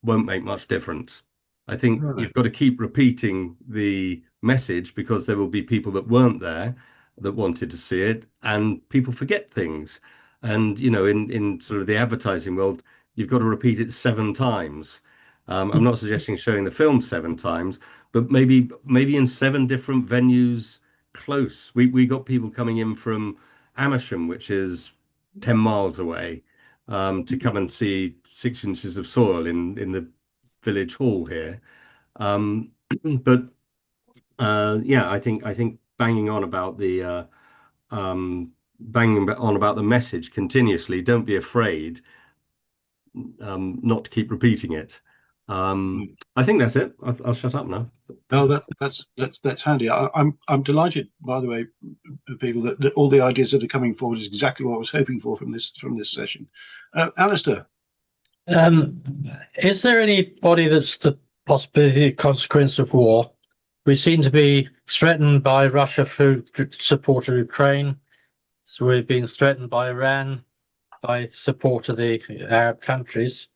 won't make much difference. I think you've got to keep repeating the message because there will be people that weren't there that wanted to see it, and people forget things. And you know, in sort of the advertising world, you've got to repeat it 7 times. I'm not suggesting showing the film 7 times, but maybe in 7 different venues close. We got people coming in from Amersham, which is 10 miles away, to come and see 6 Inches of Soil in the village hall here. But yeah, I think banging on about the message continuously. Don't be afraid not to keep repeating it. I think that's it. I'll shut up now. No, that's handy. I'm delighted, by the way, people, that all the ideas that are coming forward is exactly what I was hoping for from this session. Alistair, is there anybody that's the possibility consequence of war? We seem to be threatened by Russia through support of Ukraine. So we're being threatened by Iran by support of the Arab countries.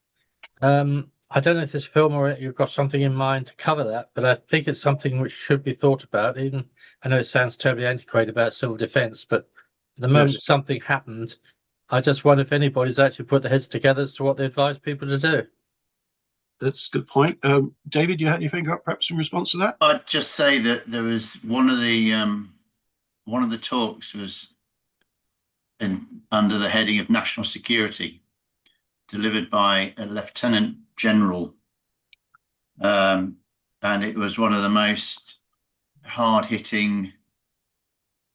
I don't know if this film or you've got something in mind to cover that, but I think it's something which should be thought about. Even I know it sounds terribly antiquated about civil defence, but at the moment something happened, I just wonder if anybody's actually put their heads together as to what they advise people to do. That's a good point. David, you had anything up perhaps in response to that? I'd just say that there was one of the talks was under the heading of national security, delivered by a lieutenant general, and it was one of the most hard-hitting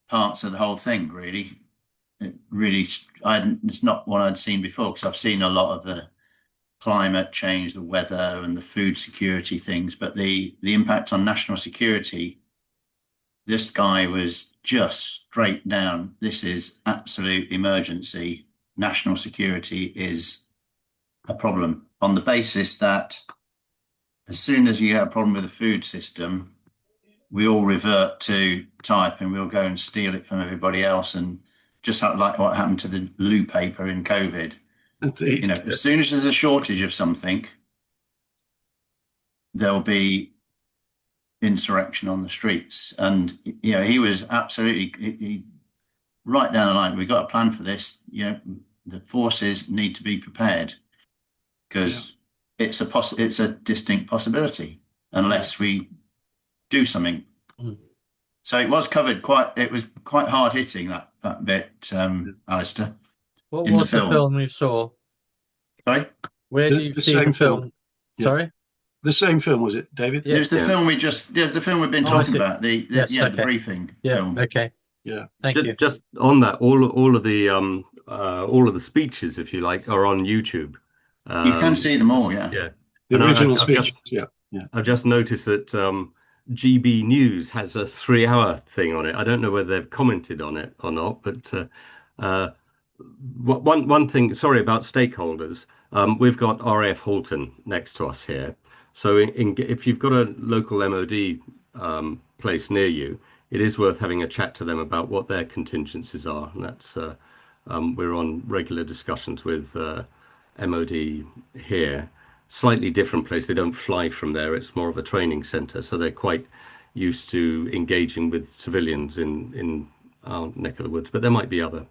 parts of the whole thing. Really, it's not one I'd seen before, because I've seen a lot of the climate change, the weather, and the food security things, but the impact on national security, this guy was just straight down. This is absolute emergency. National security is a problem, on the basis that as soon as you have a problem with the food system, we all revert to type and we'll go and steal it from everybody else, and just like what happened to the loo paper in COVID. Indeed. You know, as soon as there's a shortage of something, there'll be insurrection on the streets. And you know, he was absolutely right down the line. We've got a plan for this. You know, the forces need to be prepared, because it's a distinct possibility unless we do something. So it was covered it was quite hard hitting, that bit, Alistair. What was the film you saw? Sorry? Where do you see the film? Yeah. Sorry? The same film, was it, David? It was the film the film we've been talking about, the briefing film. Okay. Yeah. Thank you. Just on that, all of the speeches, if you like, are on YouTube. You can see them all, yeah. Yeah. The original speech. Yeah. I've just noticed that GB News has a 3-hour thing on it. I don't know whether they've commented on it or not, but one thing, sorry, about stakeholders. We've got RAF Halton next to us here. So if you've got a local MOD place near you, it is worth having a chat to them about what their contingencies are. And that's we're on regular discussions with MOD here. Slightly different place. They don't fly from there. It's more of a training centre. So they're quite used to engaging with civilians in our neck of the woods. But there might be other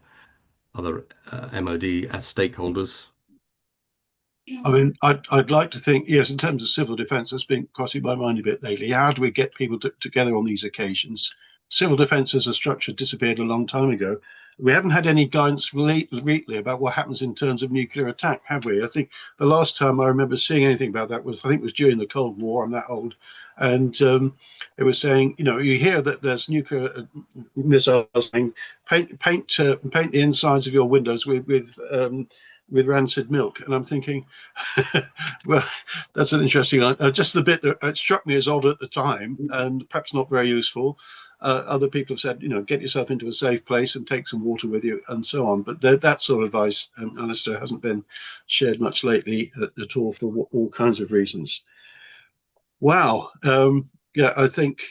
MOD as stakeholders. I mean, I'd like to think, yes, in terms of civil defence, that's been crossing my mind a bit lately. How do we get people together on these occasions? Civil defence as a structure disappeared a long time ago. We haven't had any guidance lately about what happens in terms of nuclear attack, have we? I think the last time I remember seeing anything about that was during the Cold War. I'm that old. And it was saying, you know, you hear that there's nuclear missiles saying, paint the insides of your windows with rancid milk. And I'm thinking, well, that's an interesting, just the bit that it struck me as odd at the time and perhaps not very useful. Other people have said, get yourself into a safe place and take some water with you and so on. But that sort of advice, Alistair, hasn't been shared much lately at all for all kinds of reasons. Wow. Yeah, I think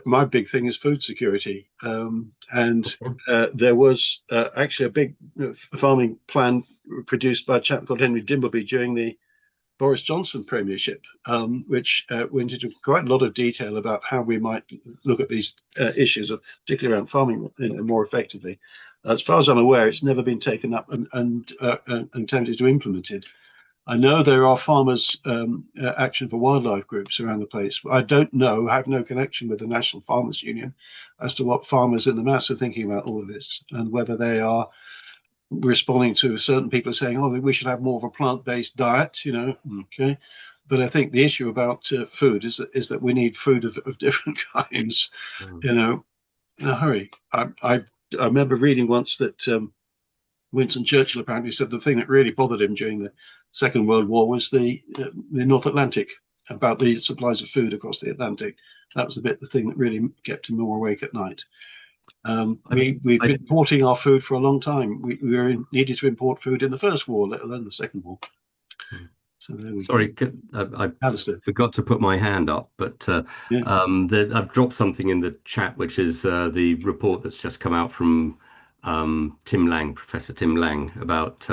my big thing is food security. And there was actually a big farming plan produced by a chap called Henry Dimbleby during the Boris Johnson premiership, which went into quite a lot of detail about how we might look at these issues, particularly around farming, more effectively. As far as I'm aware, it's never been taken up and attempted to implement it. I know there are farmers' action for wildlife groups around the place. I don't know, have no connection with the National Farmers Union as to what farmers in the mass are thinking about all of this and whether they are responding to certain people saying, oh, we should have more of a plant-based diet, okay. But I think the issue about food is that we need food of different kinds, in a hurry. I remember reading once that Winston Churchill apparently said the thing that really bothered him during the Second World War was the North Atlantic, about the supplies of food across the Atlantic. That was the thing that really kept him more awake at night. We've been importing our food for a long time. We needed to import food in the First War, let alone the Second War. So there we Sorry, go. I forgot to put my hand up, but I've dropped something in the chat, which is the report that's just come out from Professor Tim Lang, about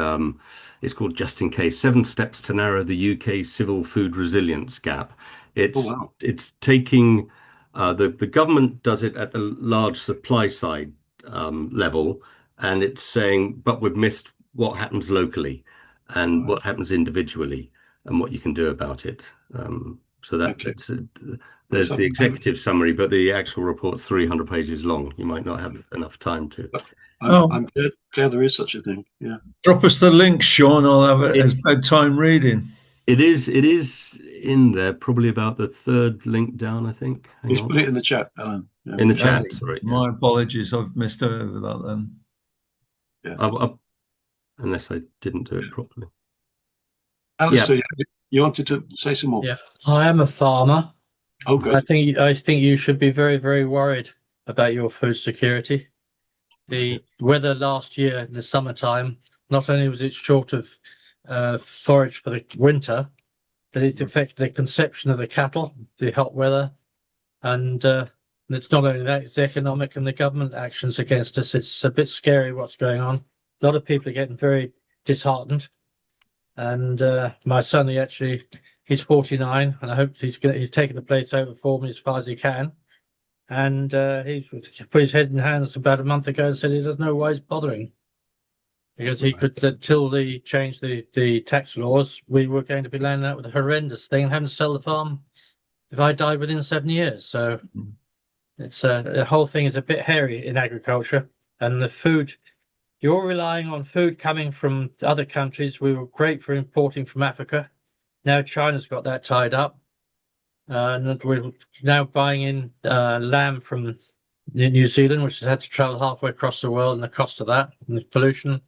it's called Just in Case: 7 Steps to Narrow the UK Civil Food Resilience Gap. It's taking the government does it at the large supply side level, and it's saying, but we've missed what happens locally and what happens individually and what you can do about it. So that's there's the executive summary, but the actual report's 300 pages long. You might not have enough time to. I'm glad there is such a thing. Yeah. Drop us the link, Sean. I'll have it as bedtime reading. It is in there, probably about the 3rd link down, I think. He's put it in the chat, Alan. Yeah. In the chat, sorry. My apologies, I've missed over that then. Yeah. Unless I didn't do it properly. Alistair, you wanted to say some more? Yeah, I am a farmer. Oh, good. I think you should be very, very worried about your food security. The weather last year in the summertime, not only was it short of forage for the winter, but it affected the conception of the cattle, the hot weather, and it's not only that, it's the economic and the government actions against us. It's a bit scary what's going on. A lot of people are getting very disheartened, and my son, he's 49, and I hope he's taking the place over for me as far as he can. And he put his head in hands about a month ago and said he doesn't know why he's bothering, because he could, until they changed the tax laws, we were going to be landing out with a horrendous thing and having to sell the farm if I died within 7 years. So it's the whole thing is a bit hairy in agriculture, and the food. You're relying on food coming from other countries. We were great for importing from Africa. Now China's got that tied up. And we're now buying in lamb from New Zealand, which has had to travel halfway across the world, and the cost of that and the pollution.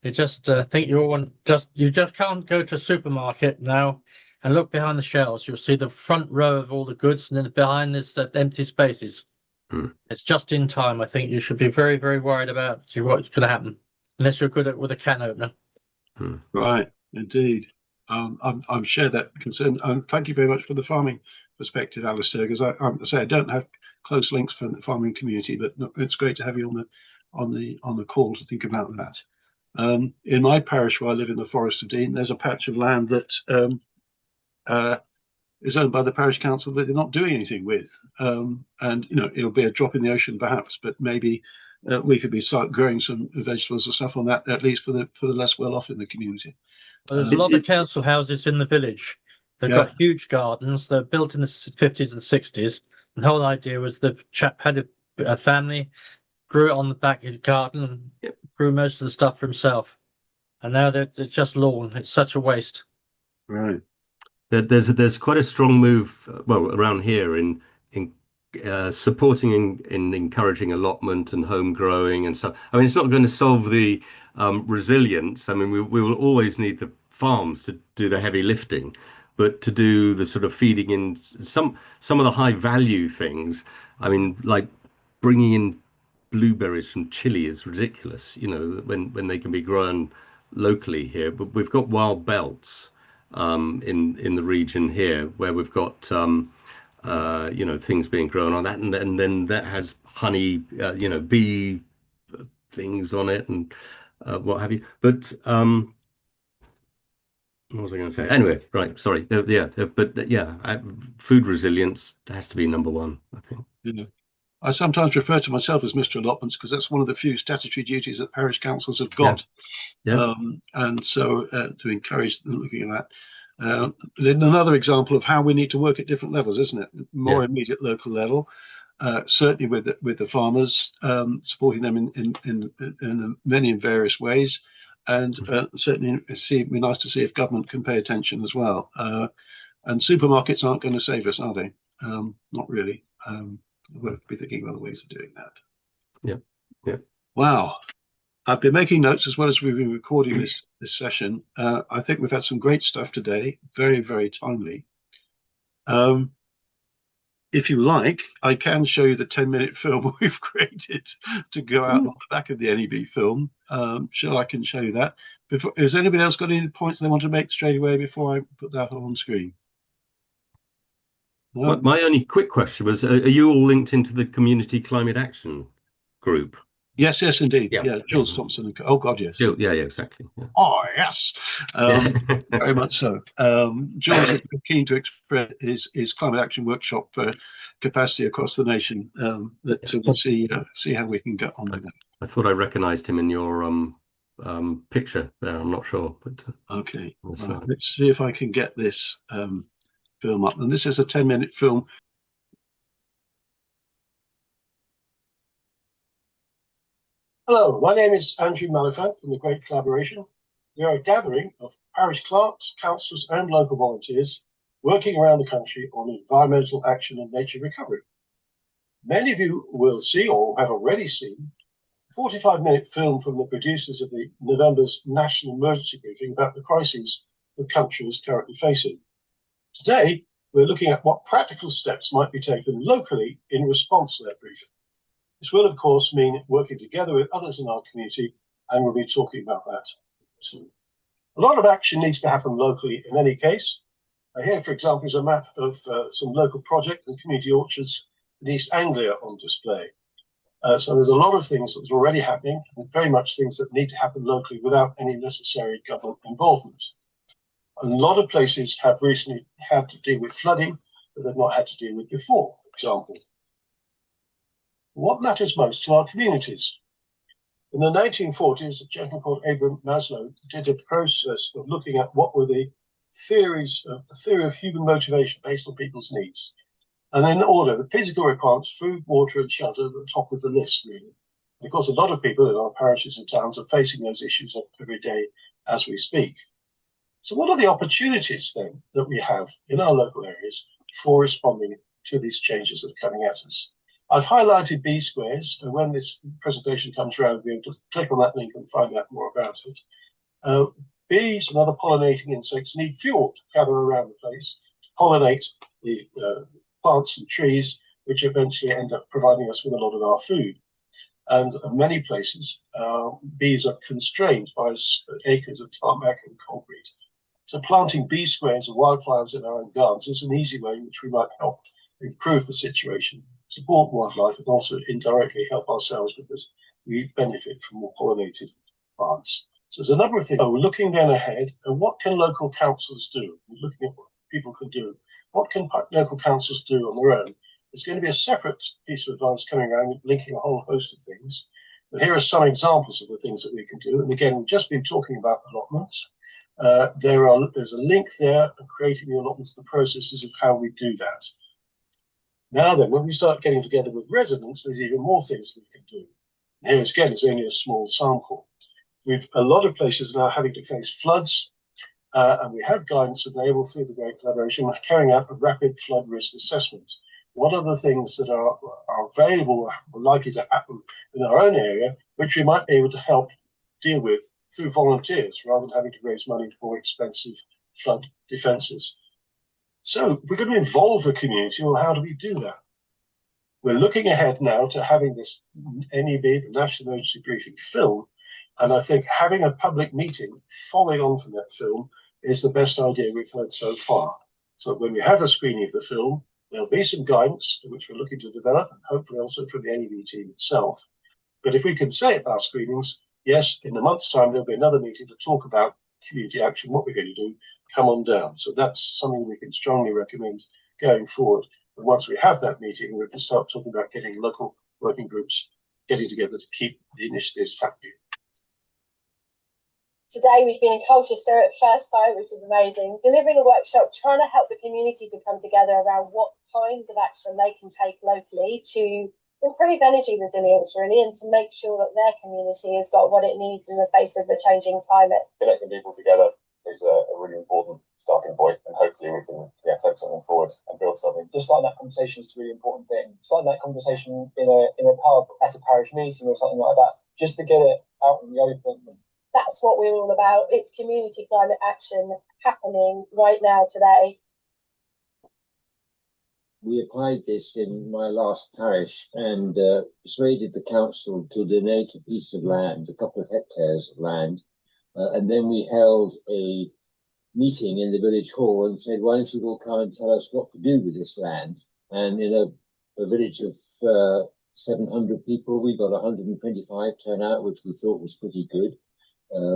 You just think you just can't go to a supermarket now and look behind the shelves. You'll see the front row of all the goods, and then behind there's empty spaces. It's just in time. I think you should be very, very worried about what's going to happen, unless you're good with a can opener. Right, indeed. I share that concern. Thank you very much for the farming perspective, Alistair, because I don't have close links for the farming community, but it's great to have you on the call to think about that. In my parish, where I live in the Forest of Dean, there's a patch of land that is owned by the parish council that they're not doing anything with, and it'll be a drop in the ocean perhaps, but maybe we could start growing some vegetables or stuff on that, at least for the less well off in the community. Well, there's a lot of council houses in the village. They've got huge gardens. They're built in the 50s and 60s. And the whole idea was the chap had a family, grew it on the back of his garden, and grew most of the stuff for himself. And now it's just lawn. It's such a waste. Right. There's quite a strong move, around here in supporting in encouraging allotment and home growing and stuff. I mean, it's not going to solve the resilience. I mean, we will always need the farms to do the heavy lifting, but to do the sort of feeding in some of the high value things, I mean, like bringing in blueberries from Chile is ridiculous, you know, when they can be grown locally here. But we've got wild belts in the region here where we've got you know, things being grown on that, and then that has honey, you know, bee things on it and what have you. But what was I going to say? Anyway, right, sorry. Yeah, but yeah, food resilience has to be number one, I think. Yeah. I sometimes refer to myself as Mr. Allotments because that's one of the few statutory duties that parish councils have got. Yeah. And so to encourage them looking at that. Then another example of how we need to work at different levels, isn't it? More immediate local level, certainly with the farmers, supporting them in many and various ways. And certainly it'd be nice to see if government can pay attention as well. And supermarkets aren't going to save us, are they? Not really. We'll be thinking of other ways of doing that. Yeah. Wow. I've been making notes as well as we've been recording this session. I think we've had some great stuff today. Very, very timely. If you like, I can show you the 10-minute film we've created to go out on the back of the NEB film. Sure, I can show you that. Has anybody else got any points they want to make straight away before I put that on screen? No? My only quick question was, are you all linked into the Community Climate Action group? Yes, indeed. Yeah, Jules Thompson. Oh, God, yes. Yeah, exactly. Yeah. Oh, yes. Very much so. Jules is keen to express his climate action workshop capacity across the nation. We'll see how we can get on with that. I thought I recognised him in your picture there. I'm not sure, but okay. Let's see if I can get this film up. And this is a 10-minute film. Hello, my name is Andrew Maliphant from the Great Collaboration. We are a gathering of parish clerks, councillors and local volunteers working around the country on environmental action and nature recovery. Many of you will see or have already seen a 45-minute film from the producers of the November's National Emergency Briefing about the crises the country is currently facing. Today, we're looking at what practical steps might be taken locally in response to that briefing. This will, of course, mean working together with others in our community, and we'll be talking about that soon. A lot of action needs to happen locally in any case. Here, for example, is a map of some local project, the community orchards in East Anglia on display. So there's a lot of things that are already happening, and very much things that need to happen locally without any necessary government involvement. A lot of places have recently had to deal with flooding that they've not had to deal with before, for example. What matters most to our communities? In the 1940s, a gentleman called Abraham Maslow did a process of looking at what were the theories, a theory of human motivation based on people's needs. And in order, the physical requirements, food, water, and shelter are at the top of the list, really. And of course, a lot of people in our parishes and towns are facing those issues every day as we speak. So what are the opportunities then that we have in our local areas for responding to these changes that are coming at us? I've highlighted B squares, and when this presentation comes around, we'll be able to click on that link and find out more about it. Bees and other pollinating insects need fuel to gather around the place to pollinate the plants and trees, which eventually end up providing us with a lot of our food. And in many places, bees are constrained by acres of tarmac and concrete. So planting bee squares and wildflowers in our own gardens is an easy way in which we might help improve the situation, support wildlife, and also indirectly help ourselves because we benefit from more pollinated plants. So there's a number of things. So we're looking then ahead, and what can local councils do? We're looking at what people can do. What can local councils do on their own? There's going to be a separate piece of advice coming around linking a whole host of things. But here are some examples of the things that we can do. And again, we've just been talking about allotments. There's a link there of creating the allotments, the processes of how we do that. Now then, when we start getting together with residents, there's even more things we can do. And here again is only a small sample. A lot of places now having to face floods, and we have guidance available through the Great Collaboration carrying out a rapid flood risk assessment. What are the things that are available or likely to happen in our own area, which we might be able to help deal with through volunteers rather than having to raise money for expensive flood defences? So we're going to involve the community. Well, how do we do that? We're looking ahead now to having this NEB, the National Emergency Briefing film, and I think having a public meeting following on from that film is the best idea we've heard so far. So when we have a screening of the film, there'll be some guidance which we're looking to develop, and hopefully also from the NEB team itself. But if we can say at our screenings, yes, in a month's time, there'll be another meeting to talk about community action, what we're going to do, come on down. So that's something we can strongly recommend going forward. And once we have that meeting, we can start talking about getting local working groups getting together to keep the initiatives happening. Today we've been in Colchester at First Sight, which is amazing, delivering a workshop trying to help the community to come together around what kinds of action they can take locally to improve energy resilience, really, and to make sure that their community has got what it needs in the face of the changing climate. Connecting people together is a really important starting point, and hopefully we can take something forward and build something. Just starting that conversation is a really important thing. Starting that conversation in a pub at a parish meeting or something like that, just to get it out in the open. That's what we're all about. It's community climate action happening right now today. We applied this in my last parish and persuaded the council to donate a piece of land, a couple of hectares of land. And then we held a meeting in the village hall and said, why don't you all come and tell us what to do with this land? And in a village of 700 people, we got 125 turnout, which we thought was pretty good.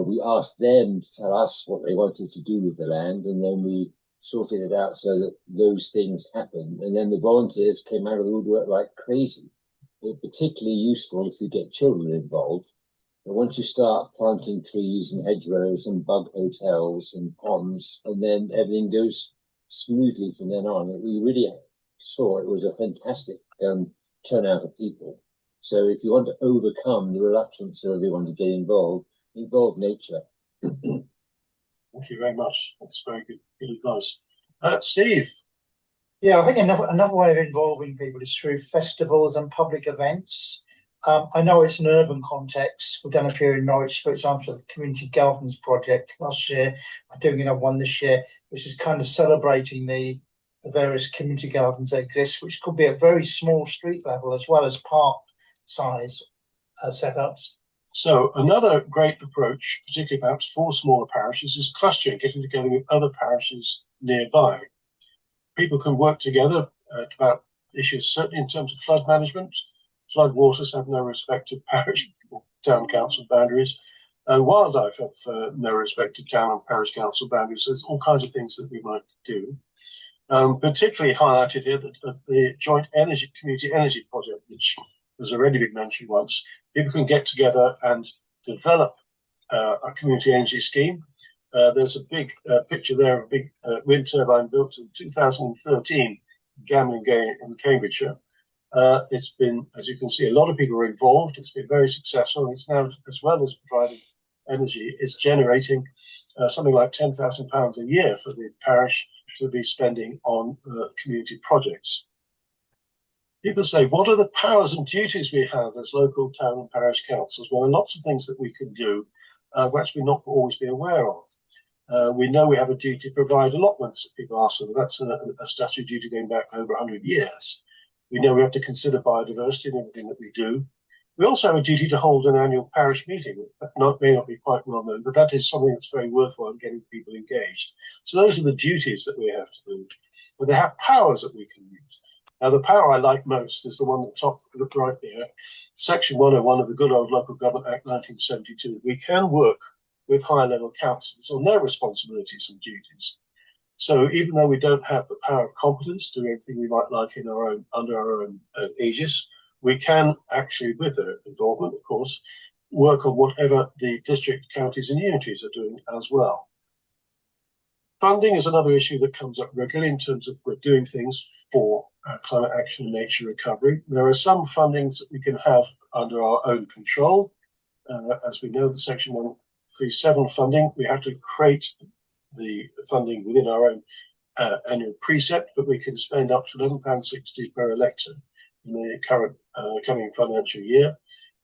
We asked them to tell us what they wanted to do with the land, and then we sorted it out so that those things happened. And then the volunteers came out of the woodwork like crazy. They're particularly useful if you get children involved. But once you start planting trees and hedgerows and bug hotels and ponds, and then everything goes smoothly from then on. We really saw it was a fantastic turnout of people. So if you want to overcome the reluctance of everyone to get involved, involve nature. Thank you very much. That's very good advice. Steve? Yeah, I think another way of involving people is through festivals and public events. I know it's an urban context. We've done a few in Norwich, for example, the Community Gardens project last year. We're doing another one this year, which is kind of celebrating the various community gardens that exist, which could be at very small street level as well as park size setups. So another great approach, particularly perhaps for smaller parishes, is clustering, getting together with other parishes nearby. People can work together about issues, certainly in terms of flood management. Flood waters have no respect of parish or town council boundaries. Wildlife have no respect of town and parish council boundaries. So there's all kinds of things that we might do. Particularly highlighted here the joint community energy project, which has already been mentioned once. People can get together and develop a community energy scheme. There's a big picture there of a big wind turbine built in 2013 in Gamlingay in Cambridgeshire. It's been, as you can see, a lot of people are involved. It's been very successful. It's now, as well as providing energy, it's generating something like £10,000 a year for the parish to be spending on community projects. People say, what are the powers and duties we have as local town and parish councils? Well, there are lots of things that we can do, which we not always be aware of. We know we have a duty to provide allotments that people ask for. That's a statutory duty going back over 100 years. We know we have to consider biodiversity in everything that we do. We also have a duty to hold an annual parish meeting. That may not be quite well known, but that is something that's very worthwhile in getting people engaged. So those are the duties that we have to do. But they have powers that we can use. Now, the power I like most is the one at the top right there, Section 101 of the good old Local Government Act 1972. We can work with high-level councils on their responsibilities and duties. So even though we don't have the power of competence to do everything we might like in our own, under our own aegis, we can actually, with their involvement, of course, work on whatever the district, counties and unities are doing as well. Funding is another issue that comes up regularly in terms of we're doing things for climate action and nature recovery. There are some fundings that we can have under our own control. As we know, the Section 137 funding, we have to create the funding within our own annual precept, but we can spend up to £11.60 per elector in the current coming financial year.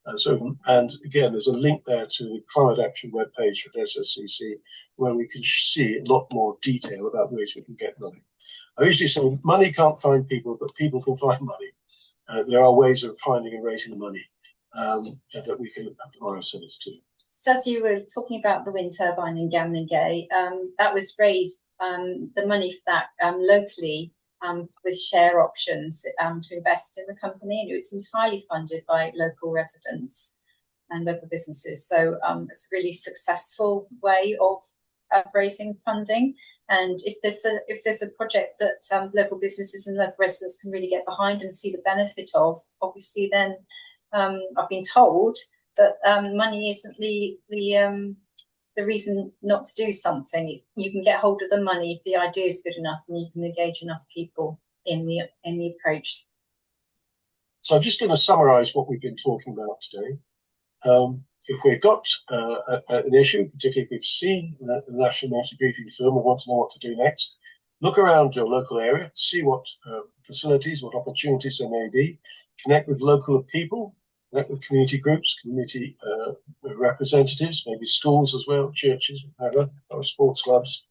And again, there's a link there to the climate action webpage for SSCC, where we can see a lot more detail about ways we can get money. I usually say money can't find people, but people can find money. There are ways of finding and raising the money that we can apply ourselves to. So as you were talking about the wind turbine in Gamlingay, that was raised, the money for that locally with share options to invest in the company, and it was entirely funded by local residents and local businesses. So it's a really successful way of raising funding. And if there's a project that local businesses and local residents can really get behind and see the benefit of, obviously then I've been told that money isn't the reason not to do something. You can get hold of the money if the idea is good enough and you can engage enough people in the approach. So I'm just going to summarise what we've been talking about today. If we've got an issue, particularly if we've seen the National Emergency Briefing film and want to know what to do next, look around your local area, see what facilities, what opportunities there may be, connect with local people, connect with community groups, community representatives, maybe schools as well, churches, whatever, or sports clubs.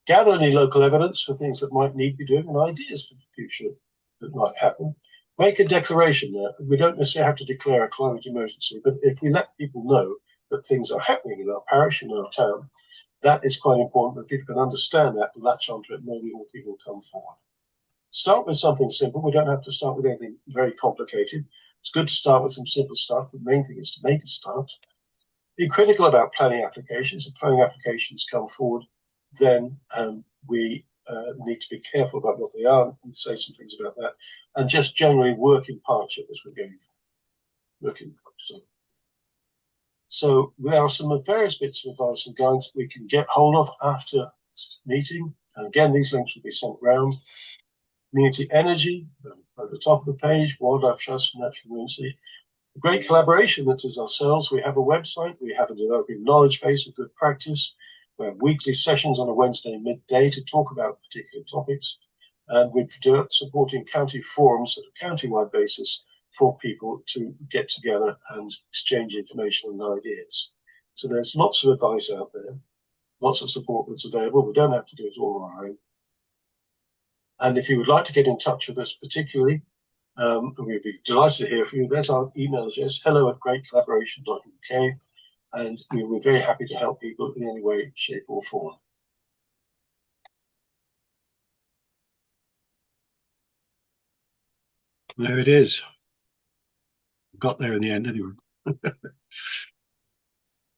Gather any local evidence for things that might need to be doing and ideas for the future that might happen. Make a declaration there. We don't necessarily have to declare a climate emergency, but if we let people know that things are happening in our parish, in our town, that is quite important, that people can understand that and latch onto it, maybe more people will come forward. Start with something simple. We don't have to start with anything very complicated. It's good to start with some simple stuff. The main thing is to make a start. Be critical about planning applications. If planning applications come forward, then we need to be careful about what they are and say some things about that. And just generally work in partnership as we're going forward. Work in partnership. So there are some various bits of advice and guidance we can get hold of after this meeting. And again, these links will be sent round. Community energy, at the top of the page, Wildlife Trust for Natural Emergency. A great collaboration that is ourselves. We have a website, we have a developing knowledge base of good practice. We have weekly sessions on a Wednesday midday to talk about particular topics. And we're supporting county forums at a county-wide basis for people to get together and exchange information and ideas. So there's lots of advice out there, lots of support that's available. We don't have to do it all on our own. And if you would like to get in touch with us particularly, we'd be delighted to hear from you. There's our email address, hello@greatcollaboration.uk, and we're very happy to help people in any way, shape or form. There it is. Got there in the end anyway.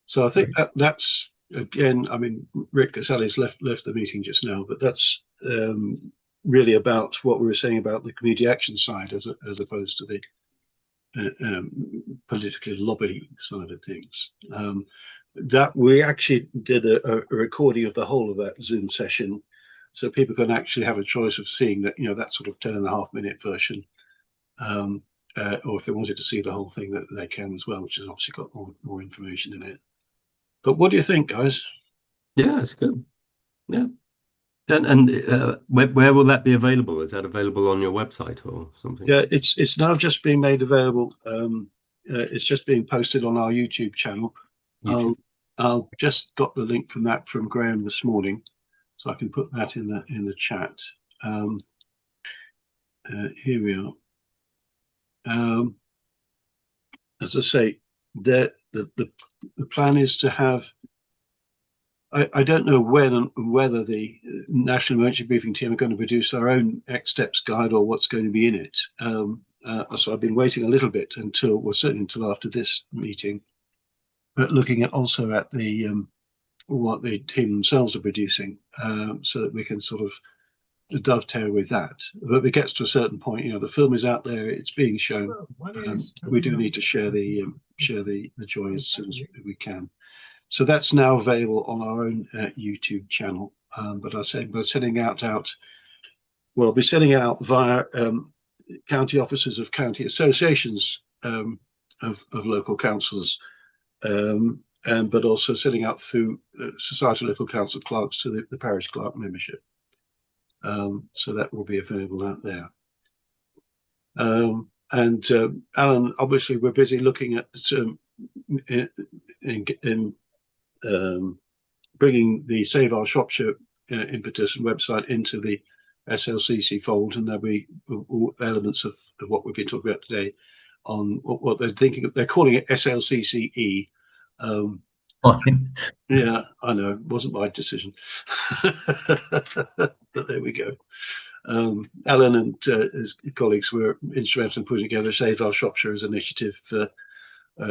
So I think that's, again, I mean, Rick Caselli's left the meeting just now, but that's really about what we were saying about the community action side as opposed to the politically lobbying side of things. That we actually did a recording of the whole of that Zoom session, so people can actually have a choice of seeing that, that sort of 10.5-minute version, or if they wanted to see the whole thing, that they can as well, which has obviously got more information in it. But what do you think, guys? Yeah, it's good. Yeah. And where will that be available? Is that available on your website or something? Yeah, it's now just being made available. It's just being posted on our YouTube channel. I'll just got the link from Graham this morning, so I can put that in the chat. Here we are. As I say, the plan is to have. I don't know when and whether the National Emergency Briefing team are going to produce their own X Steps guide or what's going to be in it. So I've been waiting a little bit certainly until after this meeting, but looking also at what the team themselves are producing, so that we can sort of dovetail with that. But if it gets to a certain point, the film is out there, it's being shown. We do need to share the joy as soon as we can. So that's now available on our own YouTube channel. But I said we're sending out. Well, I'll be sending it out via county offices of county associations of local councils, but also sending out through Society of Local Council Clerks to the parish clerk membership. So that will be available out there. Alan, obviously, we're busy looking at bringing the Save Our Shropshire impetus and website into the SLCC fold, and there'll be all elements of what we've been talking about today on what they're thinking. They're calling it SLCCE. Yeah, I know, it wasn't my decision. But there we go. Alan and his colleagues were instrumental in putting together Save Our Shropshire's initiative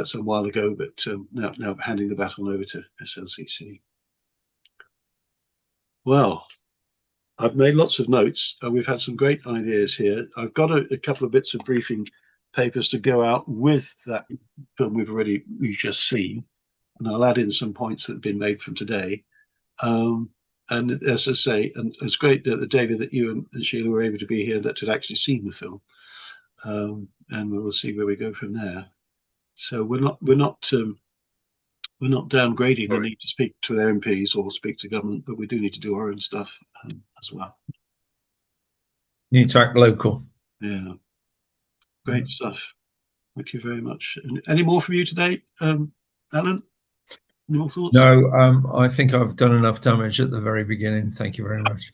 some while ago, but now handing the baton over to SLCC. Well, I've made lots of notes. We've had some great ideas here. I've got a couple of bits of briefing papers to go out with that film we've just seen, and I'll add in some points that have been made from today. And as I say, and it's great that David, that you and Sheila were able to be here, that had actually seen the film, and we'll see where we go from there. So we're not downgrading the need to speak to their MPs or speak to government, but we do need to do our own stuff as well. Need to act local. Yeah, great stuff. Thank you very much. Any more from you today, Alan? Any more thoughts? No, I think I've done enough damage at the very beginning. Thank you very much.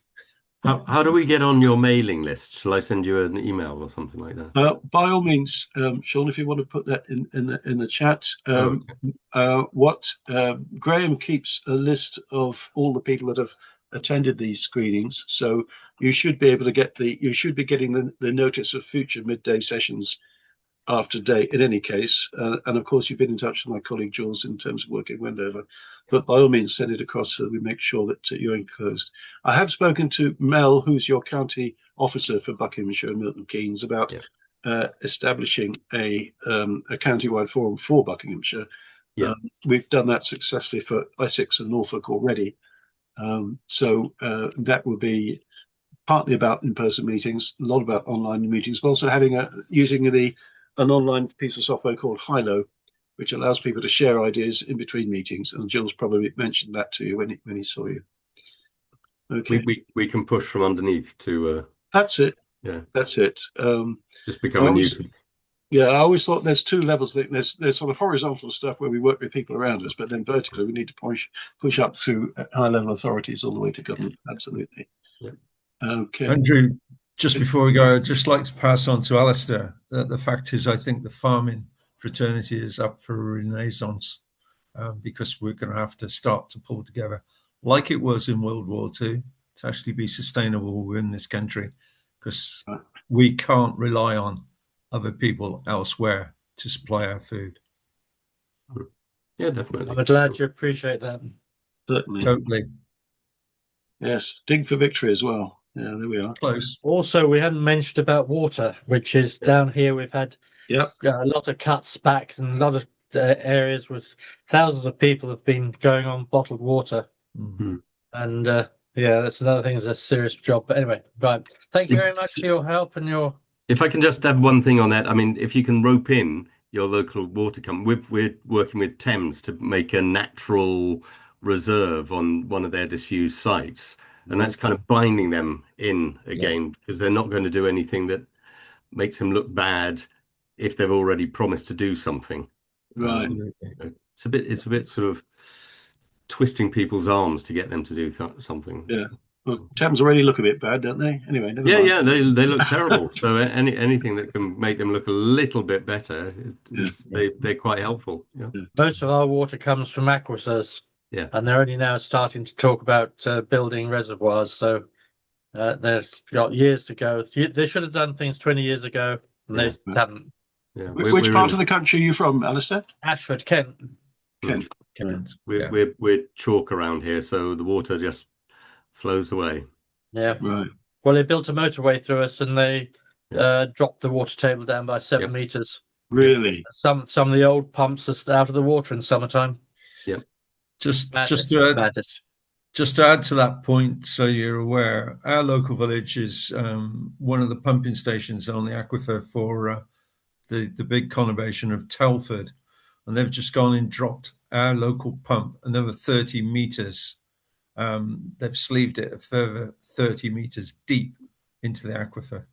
How do we get on your mailing list? Shall I send you an email or something like that? By all means, Sean, if you want to put that in the chat. Graham keeps a list of all the people that have attended these screenings, so you should be able to get getting the notice of future midday sessions after date in any case, and of course you've been in touch with my colleague Jules in terms of working Wendover, but by all means send it across so that we make sure that you're enclosed. I have spoken to Mel, who's your county officer for Buckinghamshire and Milton Keynes, about establishing a county-wide forum for Buckinghamshire. We've done that successfully for Essex and Norfolk already, so that will be partly about in-person meetings, a lot about online meetings, but also using an online piece of software called Hilo, which allows people to share ideas in between meetings. And Jill's probably mentioned that to you when he saw you. Okay. We can push from underneath to. That's it. Yeah. That's it. Just become a nuisance. Yeah, I always thought there's two levels. There's sort of horizontal stuff where we work with people around us, but then vertically we need to push up through high-level authorities all the way to government. Absolutely. Yeah. Okay. Andrew, just before we go, I'd just like to pass on to Alistair that the fact is I think the farming fraternity is up for a renaissance because we're going to have to start to pull together like it was in World War II to actually be sustainable within this country, because we can't rely on other people elsewhere to supply our food. Yeah, definitely. I'm glad you appreciate that. Certainly. Totally. Yes, dig for victory as well. Yeah, there we are. Close. Also, we hadn't mentioned about water, which is down here. We've had a lot of cuts back and a lot of areas with thousands of people have been going on bottled water. Mm-hmm. And that's another thing. It's a serious job. But anyway, right. Thank you very much for your help and your. If I can just add one thing on that, I mean, if you can rope in your local water company, we're working with Thames to make a natural reserve on one of their disused sites. And that's kind of binding them in again, because they're not going to do anything that makes them look bad if they've already promised to do something. Right. It's a bit sort of twisting people's arms to get them to do something. Yeah. Well, Thames already look a bit bad, don't they? Anyway, never mind. Yeah, they look terrible. So anything that can make them look a little bit better, they're quite helpful. Yeah. Most of our water comes from aquifers. Yeah. And they're only now starting to talk about building reservoirs. So they've got years to go. They should have done things 20 years ago, and they haven't. Yeah. Which part of the country are you from, Alistair? Ashford, Kent. Kent. We're chalk around here, so the water just flows away. Yeah. Right. Well, they built a motorway through us, and they dropped the water table down by 7 meters. Really? Some of the old pumps are out of the water in summertime. Yep. Just to add to that point, so you're aware, our local village is one of the pumping stations on the aquifer for the big conurbation of Telford, and they've just gone and dropped our local pump another 30 meters. They've sleeved it a further 30 meters deep into the aquifer.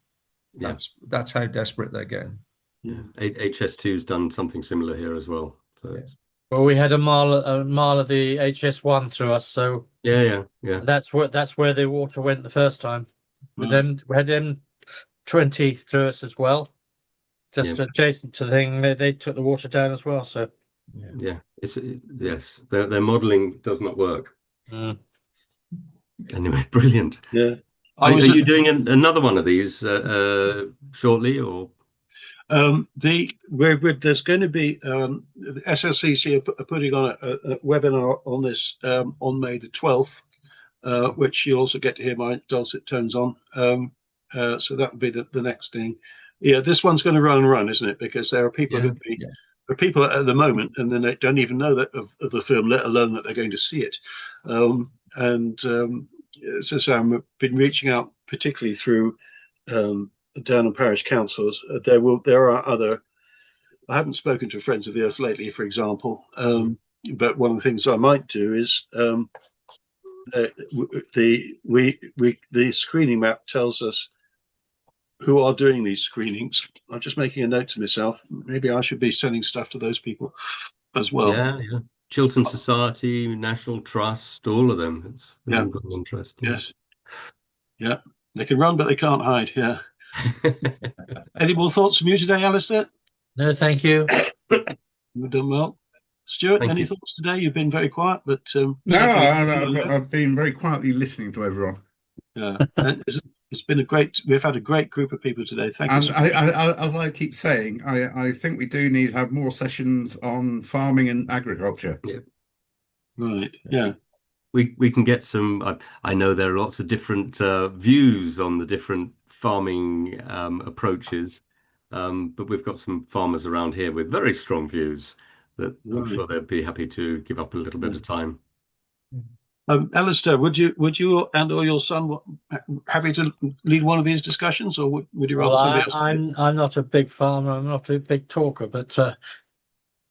That's how desperate they're getting. Yeah, HS2's done something similar here as well. So. Well, we had a mile of the HS1 through us, so yeah. That's where the water went the first time. With them, we had M20 through us as well, just adjacent to the thing. They took the water down as well. So yeah, yes, their modelling does not work. Anyway, brilliant. Yeah. Are you doing another one of these shortly, or? There's going to be the SLCC are putting on a webinar on this on May the 12th, which you'll also get to hear my dulcet tones on. So that would be the next thing. Yeah, this one's going to run, isn't it? Because there are people there are people at the moment, and then they don't even know that of the film, let alone that they're going to see it. So I've been reaching out, particularly through Downham Parish Councils. There are other. I haven't spoken to Friends of the Earth lately, for example, but one of the things I might do is the screening map tells us who are doing these screenings. I'm just making a note to myself. Maybe I should be sending stuff to those people as well. Yeah. Chiltern Society, National Trust, all of them. They've all got an interest. Yes. Yeah. They can run, but they can't hide. Yeah. Any more thoughts from you today, Alistair? No, thank you. You've done well. Stuart, any thoughts today? You've been very quiet, but no, I've been very quietly listening to everyone. Yeah, it's been we've had a great group of people today. Thank you. And as I keep saying, I think we do need to have more sessions on farming and agriculture. Yeah. Right. Yeah. We can get some. I know there are lots of different views on the different farming approaches, but we've got some farmers around here with very strong views that I'm sure they'd be happy to give up a little bit of time. Alistair, would you and or your son happy to lead one of these discussions, or would you rather somebody else? I'm not a big farmer. I'm not a big talker, but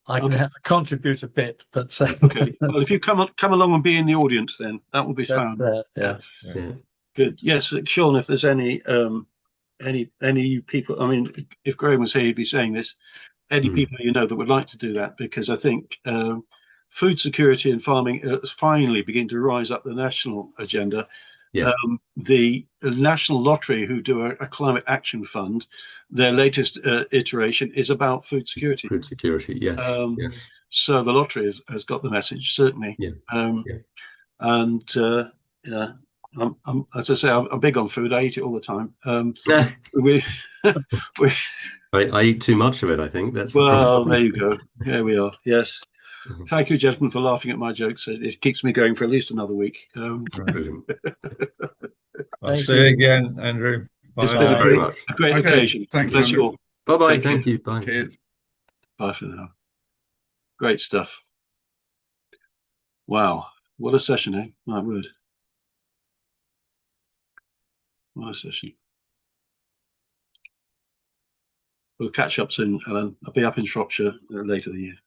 I can contribute a bit. But okay. Well, if you come along and be in the audience, then that will be fine. Yeah. Good. Yes, Sean. If there's any people, I mean, if Graham was here, he'd be saying this. Any people you know that would like to do that, because I think food security and farming is finally beginning to rise up the national agenda. Yeah. The National Lottery, who do a climate action fund, their latest iteration is about food security. Food security, yes. Yes. So the lottery has got the message, certainly. Yeah. And as I say, I'm big on food. I eat it all the time. I eat too much of it, I think. That's well, there you go. There we are. Yes. Thank you, gentlemen, for laughing at my jokes. It keeps me going for at least another week. I'll see you again, Andrew. Bye. It's been a great occasion. Thanks, Bless you all. Bye-bye. Thank you. Bye. Cheers. Bye for now. Great stuff. Wow. What a session, eh? My word. What a session. We'll catch up soon, Alan. I'll be up in Shropshire later in the year.